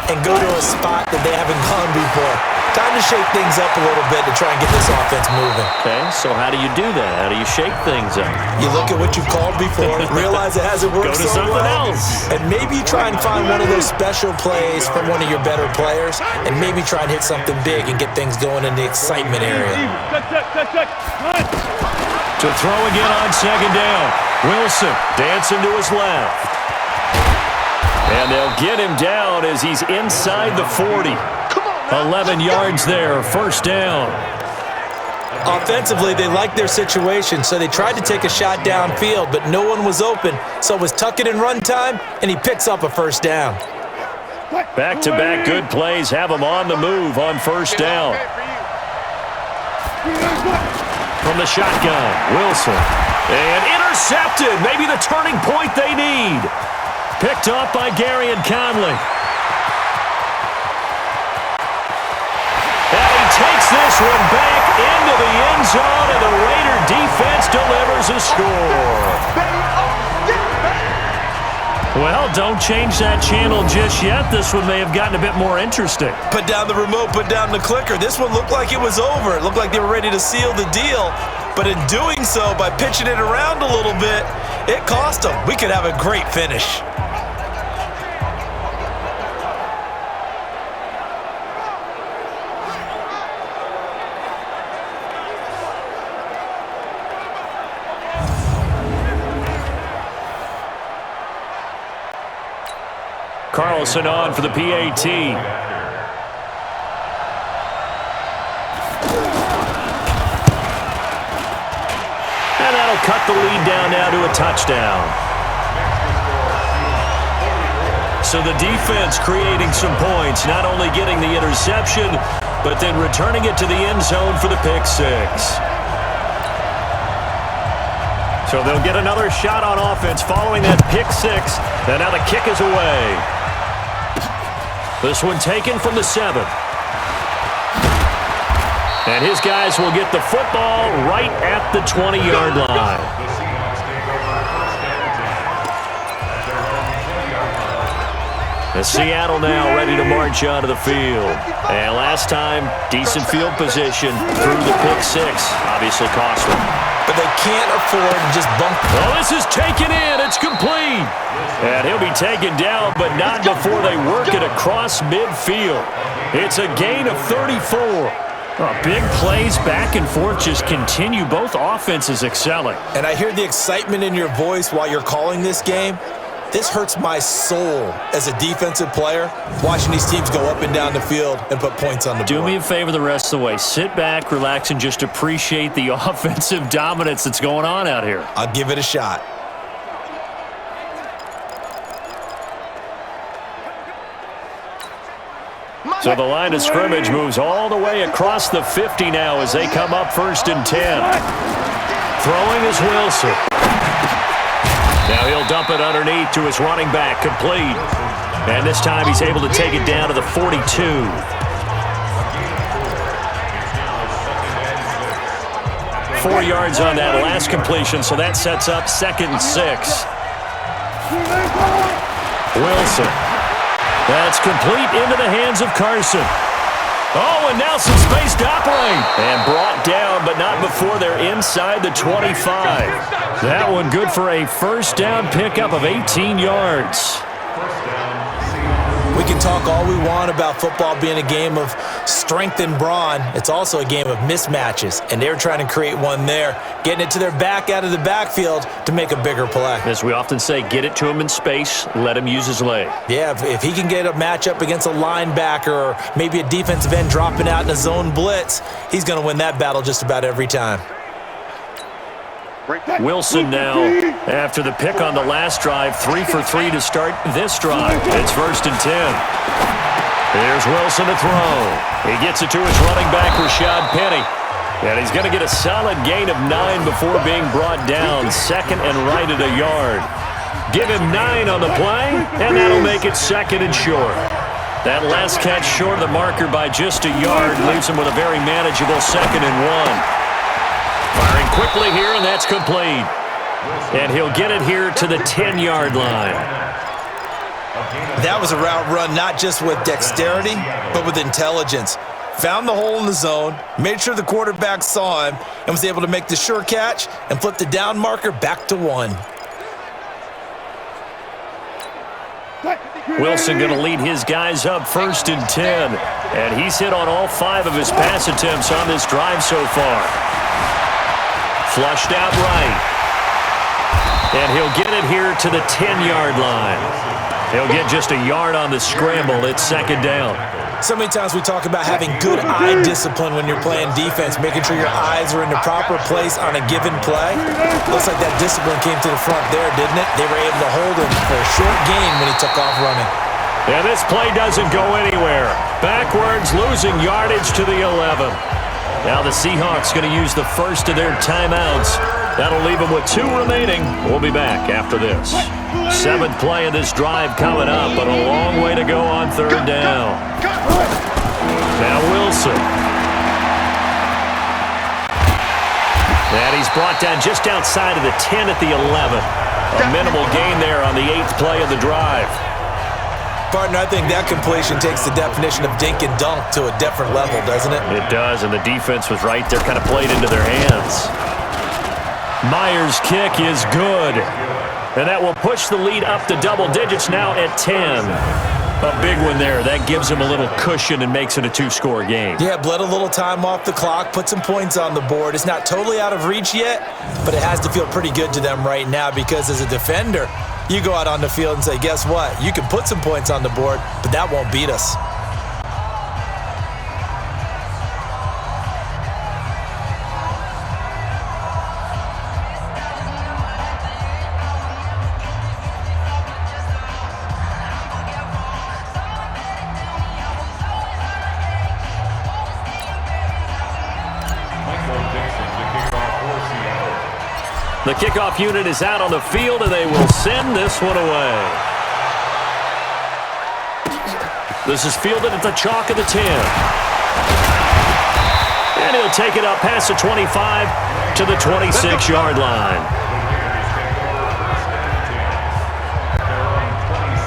and go to a spot that they haven't gone before. Time to shake things up a little bit to try and get this offense moving. Okay, so how do you do that? How do you shake things up? You look at what you've called before, realize it hasn't worked Go to so something well, else. and maybe try and find one of those special plays from one of your better players, and maybe try and hit something big and get things going in the excitement area. To throw again on second down. Wilson dancing to his left. And they'll get him down as he's inside the 40. 11 yards there, first down. Offensively, they liked their situation, so they tried to take a shot downfield, but no one was open, so it was tuck it and run time, and he picks up a first down. Back-to-back good plays have him on the move on first down. From the shotgun, Wilson. And intercepted. Maybe the turning point they need. Picked up by Gary and Conley. And he takes this one back into the end zone, and the Raider defense delivers a score. Well, don't change that channel just yet. This one may have gotten a bit more interesting. Put down the remote, put down the clicker. This one looked like it was over. It looked like they were ready to seal the deal. But in doing so, by pitching it around a little bit, it cost them. We could have a great finish. Carlson on for the PAT. And that'll cut the lead down now to a touchdown. So the defense creating some points, not only getting the interception, but then returning it to the end zone for the pick six. So they'll get another shot on offense following that pick six. And now the kick is away. This one taken from the 7. And his guys will get the football right at the 20-yard line. And Seattle now ready to march onto the field. And last time, decent field position through the pick six. Obviously cost them. But they can't afford to just bump. Well, this is taken in. It's complete. And he'll be taken down, but not before they work it across midfield. It's a gain of 34. Big plays back and forth just continue. Both offenses excelling. And I hear the excitement in your voice while you're calling this game. This hurts my soul as a defensive player, watching these teams go up and down the field and put points on the board. Do me a favor the rest of the way. Sit back, relax, and just appreciate the offensive dominance that's going on out here. I'll give it a shot. So the line of scrimmage moves all the way across the 50 now as they come up 1st and 10. Throwing is Wilson. Now he'll dump it underneath to his running back, complete. And this time he's able to take it down to the 42. 4 yards on that last completion, so that sets up 2nd and 6. Wilson. That's complete into the hands of Carson. Oh, and now some space to operate. And brought down, but not before they're inside the 25. That one good for a first down pickup of 18 yards. We can talk all we want about football being a game of strength and brawn. It's also a game of mismatches, and they're trying to create one there, getting it to their back out of the backfield to make a bigger play. As we often say, get it to him in space, let him use his leg. Yeah, if he can get a matchup against a linebacker or maybe a defensive end dropping out in a zone blitz, he's going to win that battle just about every time. Wilson now, after the pick on the last drive, 3 for 3 to start this drive. It's 1st and 10. Here's Wilson to throw. He gets it to his running back, Rashad Penny. And he's going to get a solid gain of 9 before being brought down. Second and right at a yard. Give him 9 on the play, and that'll make it 2nd and short. That last catch short of the marker by just a yard leaves him with a very manageable 2nd and 1. Firing quickly here, and that's complete. And he'll get it here to the 10-yard line. That was a route run not just with dexterity, but with intelligence. Found the hole in the zone, made sure the quarterback saw him, and was able to make the sure catch and flip the down marker back to 1. Wilson going to lead his guys up 1st and 10. And he's hit on all 5 of his pass attempts on this drive so far. Flushed out right. And he'll get it here to the 10-yard line. He'll get just a yard on the scramble. It's 2nd down. So many times we talk about having good eye discipline when you're playing defense, making sure your eyes are in the proper place on a given play. Looks like that discipline came to the front there, didn't it? They were able to hold him for a short gain when he took off running. And this play doesn't go anywhere. Backwards, losing yardage to the 11. Now the Seahawks going to use the first of their timeouts. That'll leave them with 2 remaining. We'll be back after this. 7th play of this drive coming up, but a long way to go on 3rd down. Now Wilson. And he's brought down just outside of the 10 at the 11. A minimal gain there on the 8th play of the drive. Partner, I think that completion takes the definition of dink and dunk to a different level, doesn't it? It does, and the defense was right there, kind of played into their hands. Myers' kick is good. And that will push the lead up to double digits now at 10. A big one there. That gives him a little cushion and makes it a 2-score game. Yeah, bled a little time off the clock, put some points on the board. It's not totally out of reach yet, but it has to feel pretty good to them right now because as a defender, you go out on the field and say, guess what? You can put some points on the board, but that won't beat us. The kickoff unit is out on the field, and they will send this one away. This is fielded at the chalk of the 10. And he'll take it up past the 25 to the 26-yard line.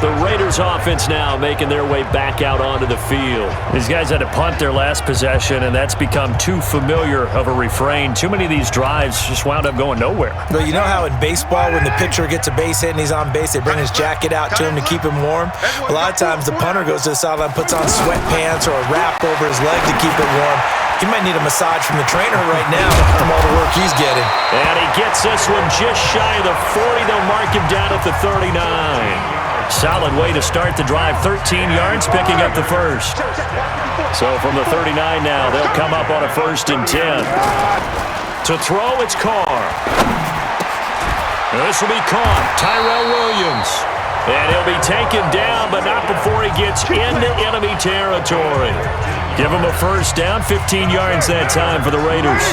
The Raiders offense now making their way back out onto the field. These guys had to punt their last possession, and that's become too familiar of a refrain. Too many of these drives just wound up going nowhere. But you know how in baseball when the pitcher gets a base hit and he's on base, they bring his jacket out to him to keep him warm? A lot of times the punter goes to the sideline, puts on sweatpants or a wrap over his leg to keep it warm. He might need a massage from the trainer right now from all the work he's getting. And he gets this one just shy of the 40. They'll mark him down at the 39. Solid way to start the drive. 13 yards, picking up the first. So from the 39 now, they'll come up on a 1st and 10. To throw, it's Carr. This will be caught. Tyrell Williams. And he'll be taken down, but not before he gets into enemy territory. Give him a 1st down, 15 yards that time for the Raiders.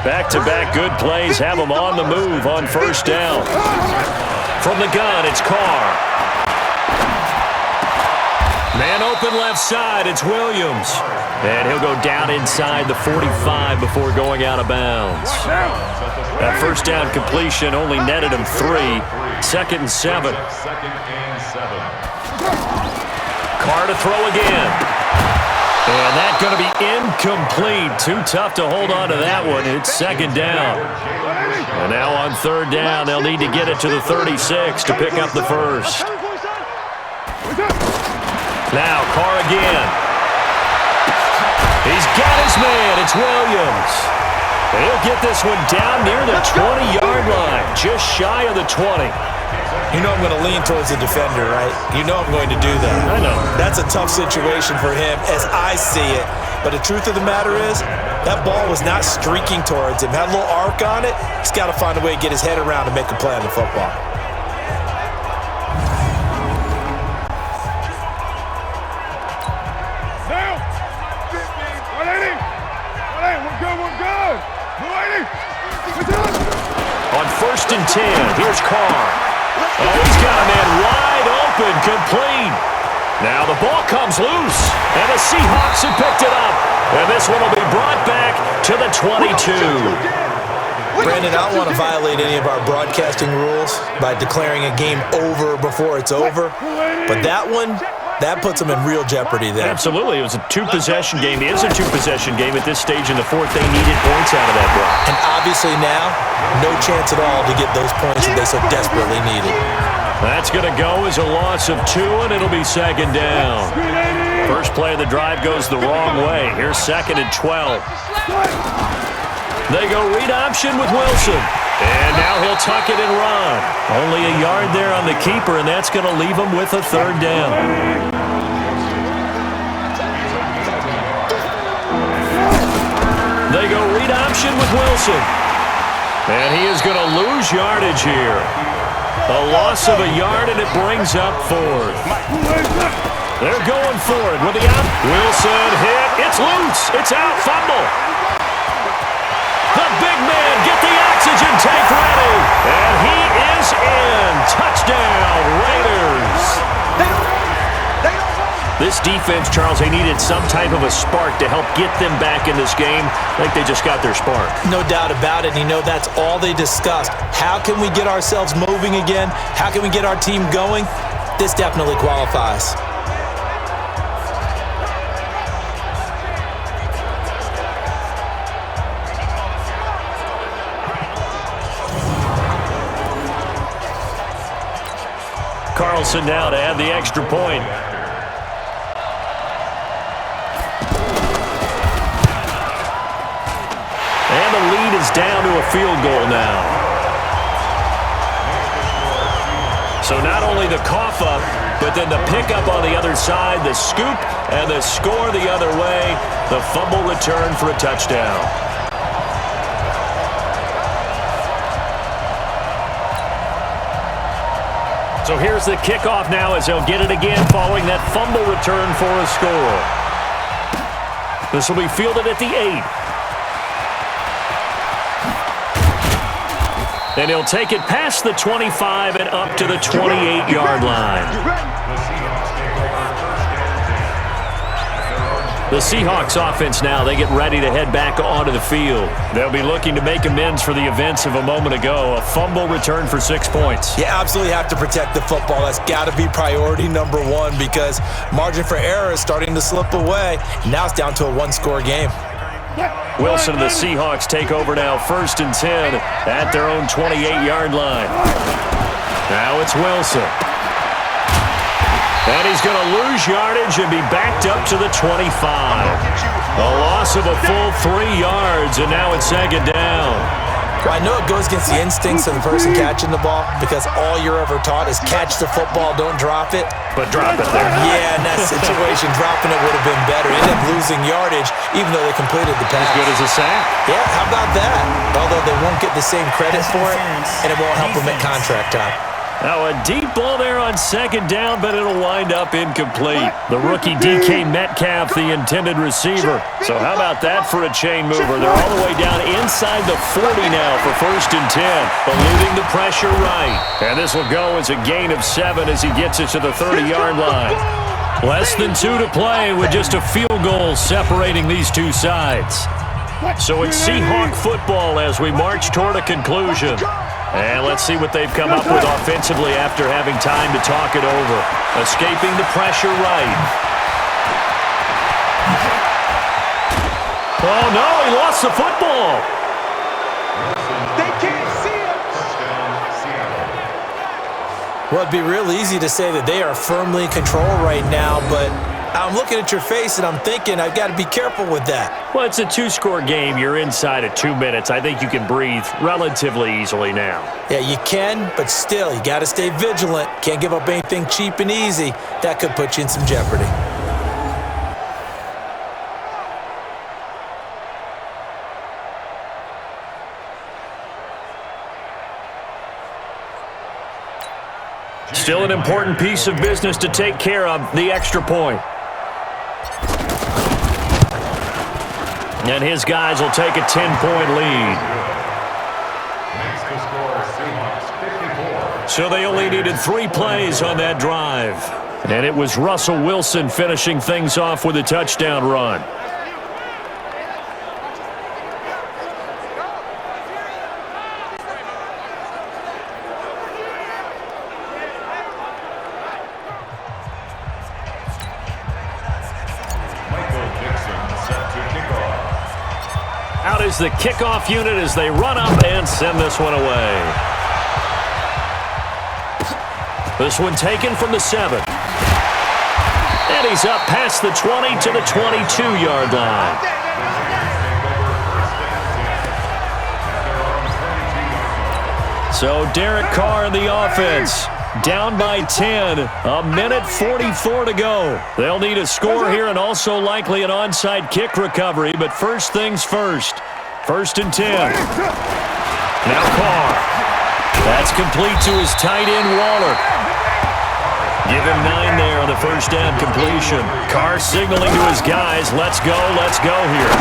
Back-to-back good plays have them on the move on 1st down. From the gun, it's Carr. Man open left side, it's Williams. And he'll go down inside the 45 before going out of bounds. That 1st down completion only netted him 3. 2nd and 7. Carr to throw again. And that's going to be incomplete. Too tough to hold on to that one. It's 2nd down. And now on 3rd down, they'll need to get it to the 36 to pick up the first. Now Carr again. He's got his man. It's Williams. And he'll get this one down near the 20-yard line, just shy of the 20. You know I'm going to lean towards the defender, right? You know I'm going to do that. I know. That's a tough situation for him as I see it. But the truth of the matter is, that ball was not streaking towards him. Had a little arc on it. He's got to find a way to get his head around and make a play on the football. On 1st and 10, here's Carr. Oh, he's got a man wide open, complete. Now the ball comes loose, and the Seahawks have picked it up. And this one will be brought back to the 22. Brandon, I don't want to violate any of our broadcasting rules by declaring a game over before it's over. But that one, that puts them in real jeopardy there. Absolutely. It was a two-possession game. It is a two-possession game at this stage in the fourth. They needed points out of that drive. And obviously now, no chance at all to get those points that they so desperately needed. That's going to go as a loss of 2, and it'll be 2nd down. First play of the drive goes the wrong way. Here's 2nd and 12. They go read option with Wilson. And now he'll tuck it and run. Only a yard there on the keeper, and that's going to leave him with a 3rd down. They go read option with Wilson. And he is going to lose yardage here. A loss of a yard, and it brings up 4th. They're going for it with the out. Wilson hit. It's loose. It's out. Fumble. The big man, get the oxygen tank ready. And he is in. Touchdown, Raiders. This defense, Charles, they needed some type of a spark to help get them back in this game. I think they just got their spark. No doubt about it. You know, that's all they discussed. How can we get ourselves moving again? How can we get our team going? This definitely qualifies. Carlson now to add the extra point. And the lead is down to a field goal now. So not only the cough up, but then the pickup on the other side, the scoop, and the score the other way. The fumble return for a touchdown. So here's the kickoff now as they'll get it again following that fumble return for a score. This will be fielded at the 8. And he'll take it past the 25 and up to the 28-yard line. The Seahawks offense now, they get ready to head back onto the field. They'll be looking to make amends for the events of a moment ago. A fumble return for 6 points. You absolutely have to protect the football. That's got to be priority number 1 because margin for error is starting to slip away. Now it's down to a 1-score game. Wilson and the Seahawks take over now, 1st and 10 at their own 28-yard line. Now it's Wilson. And he's going to lose yardage and be backed up to the 25. A loss of a full 3 yards, and now it's 2nd down. Well, I know it goes against the instincts of the person catching the ball because all you're ever taught is catch the football, don't drop it. But drop it there. Yeah, in that situation, dropping it would have been better. Ended up losing yardage, even though they completed the pass. As good as a sack. Yeah, how about that? Although they won't get the same credit for it, and it won't help them at contract time. Now a deep ball there on 2nd down, but it'll wind up incomplete. The rookie DK Metcalf, the intended receiver. So how about that for a chain mover? They're all the way down inside the 40 now for 1st and 10. Eluding the pressure right. And this will go as a gain of 7 as he gets it to the 30-yard line. Less than 2 to play with just a field goal separating these two sides. So it's Seahawk football as we march toward a conclusion. And let's see what they've come up with offensively after having time to talk it over. Escaping the pressure right. Oh, no, he lost the football. They can't see it. Well, it'd be real easy to say that they are firmly in control right now, but I'm looking at your face and I'm thinking I've got to be careful with that. Well, it's a 2-score game. You're inside of 2 minutes. I think you can breathe relatively easily now. Yeah, you can, but still, you got to stay vigilant. Can't give up anything cheap and easy. That could put you in some jeopardy. Still an important piece of business to take care of, the extra point. And his guys will take a 10-point lead. Makes the score Seahawks 54. So they only needed 3 plays on that drive. And it was Russell Wilson finishing things off with a touchdown run. Out is the kickoff unit as they run up and send this one away. This one taken from the 7. And he's up past the 20 to the 22-yard line. So Derek Carr in the offense. Down by 10, a minute 44 to go. They'll need a score here and also likely an onside kick recovery, but first things first. 1st and 10. Now Carr. That's complete to his tight end, Waller. Give him 9 there on the first down completion. Carr signaling to his guys, let's go here.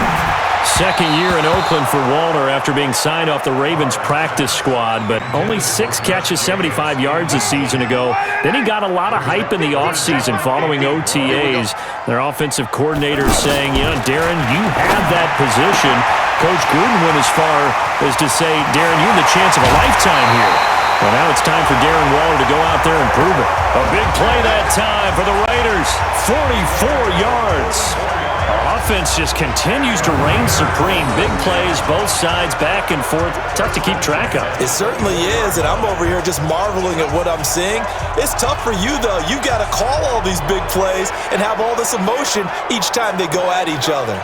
Second year in Oakland for Waller after being signed off the Ravens practice squad, but only 6 catches, 75 yards a season ago. Then he got a lot of hype in the offseason following OTAs. Their offensive coordinator saying, Darren, you have that position. Coach Gruden went as far as to say, Darren, you have the chance of a lifetime here. Well, now it's time for Darren Waller to go out there and prove it. A big play that time for the Raiders. 44 yards. Offense just continues to reign supreme. Big plays, both sides, back and forth. Tough to keep track of. It certainly is, and I'm over here just marveling at what I'm seeing. It's tough for you, though. You got to call all these big plays and have all this emotion each time they go at each other.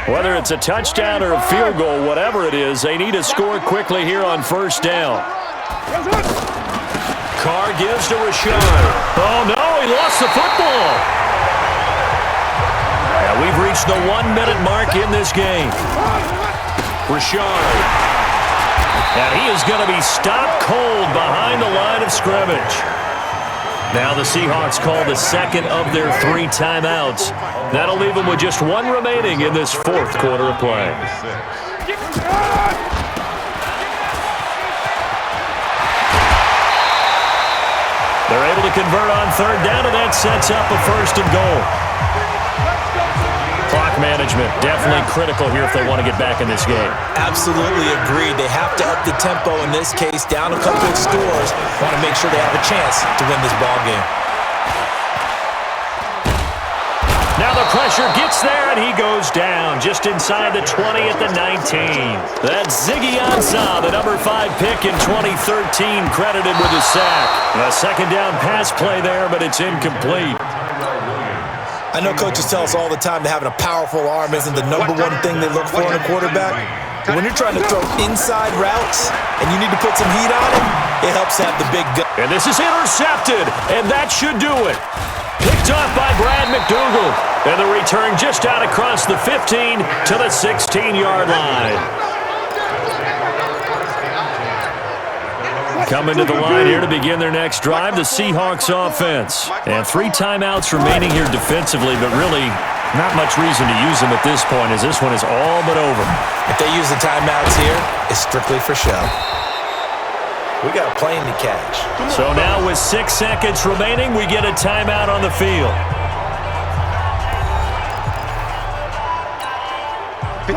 Whether it's a touchdown or a field goal, whatever it is, they need to score quickly here on first down. Carr gives to Rashad. Oh, no, he lost the football. Now we've reached the 1-minute mark in this game. Rashad. And he is going to be stopped cold behind the line of scrimmage. Now the Seahawks call the second of their 3 timeouts. That'll leave them with just 1 remaining in this 4th quarter of play. They're able to convert on 3rd down, and that sets up a 1st and goal. Clock management definitely critical here if they want to get back in this game. Absolutely agreed. They have to up the tempo in this case, down a couple of scores. Want to make sure they have a chance to win this ball game. Now the pressure gets there, and he goes down just inside the 20 at the 19. That's Ziggy Ansah, the number 5 pick in 2013, credited with a sack. A 2nd down pass play there, but it's incomplete. I know coaches tell us all the time that having a powerful arm isn't the number 1 thing they look for in a quarterback. But when you're trying to throw inside routes and you need to put some heat on it helps have the big gun. And this is intercepted, and that should do it. Picked off by Brad McDougal. And the return just out across the 15 to the 16-yard line. Coming to the line here to begin their next drive, the Seahawks offense. And 3 timeouts remaining here defensively, but really not much reason to use them at this point as this one is all but over. If they use the timeouts here, it's strictly for show. We got a plane to catch. So now with 6 seconds remaining, we get a timeout on the field.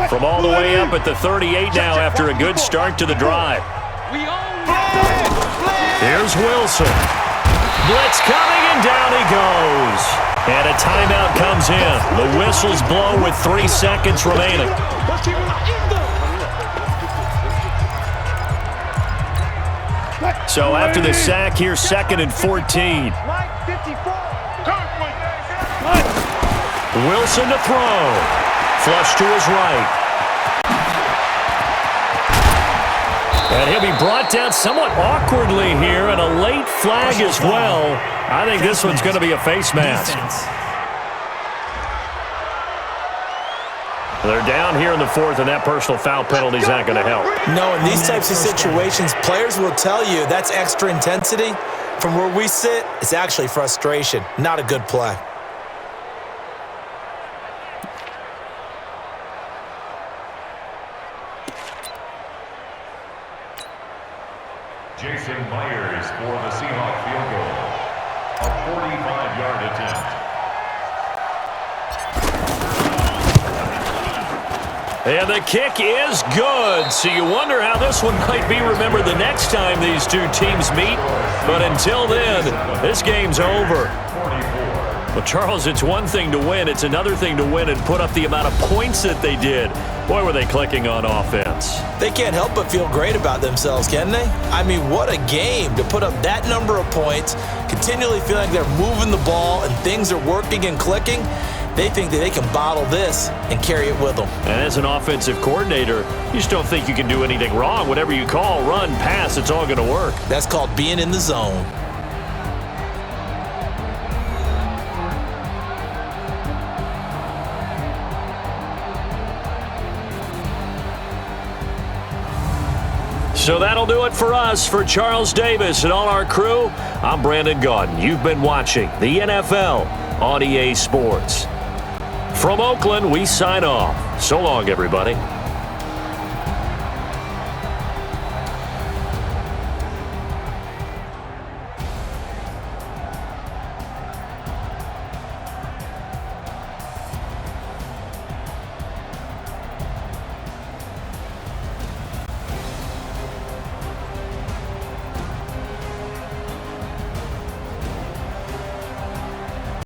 From all the way up at the 38 now after a good start to the drive. Here's Wilson. Blitz coming, and down he goes. And a timeout comes in. The whistles blow with 3 seconds remaining. So after the sack here, 2nd and 14. Wilson to throw. Flush to his right. And he'll be brought down somewhat awkwardly here, and a late flag as well. I think this one's going to be a face mask. They're down here in the fourth, and that personal foul penalty is not going to help. No, in these types of situations, players will tell you that's extra intensity. From where we sit, it's actually frustration, not a good play. Jason Myers for the Seahawks field goal. A 45-yard attempt. And the kick is good. So you wonder how this one might be remembered the next time these two teams meet. But until then, this game's over. Well, Charles, it's one thing to win. It's another thing to win and put up the amount of points that they did. Boy, were they clicking on offense. They can't help but feel great about themselves, can they? I mean, what a game to put up that number of points, continually feeling like they're moving the ball and things are working and clicking. They think that they can bottle this and carry it with them. And as an offensive coordinator, you just don't think you can do anything wrong. Whatever you call, run, pass, it's all going to work. That's called being in the zone. So that'll do it for us. For Charles Davis and all our crew, I'm Brandon Gaudin. You've been watching the NFL on EA Sports. From Oakland, we sign off. So long, everybody.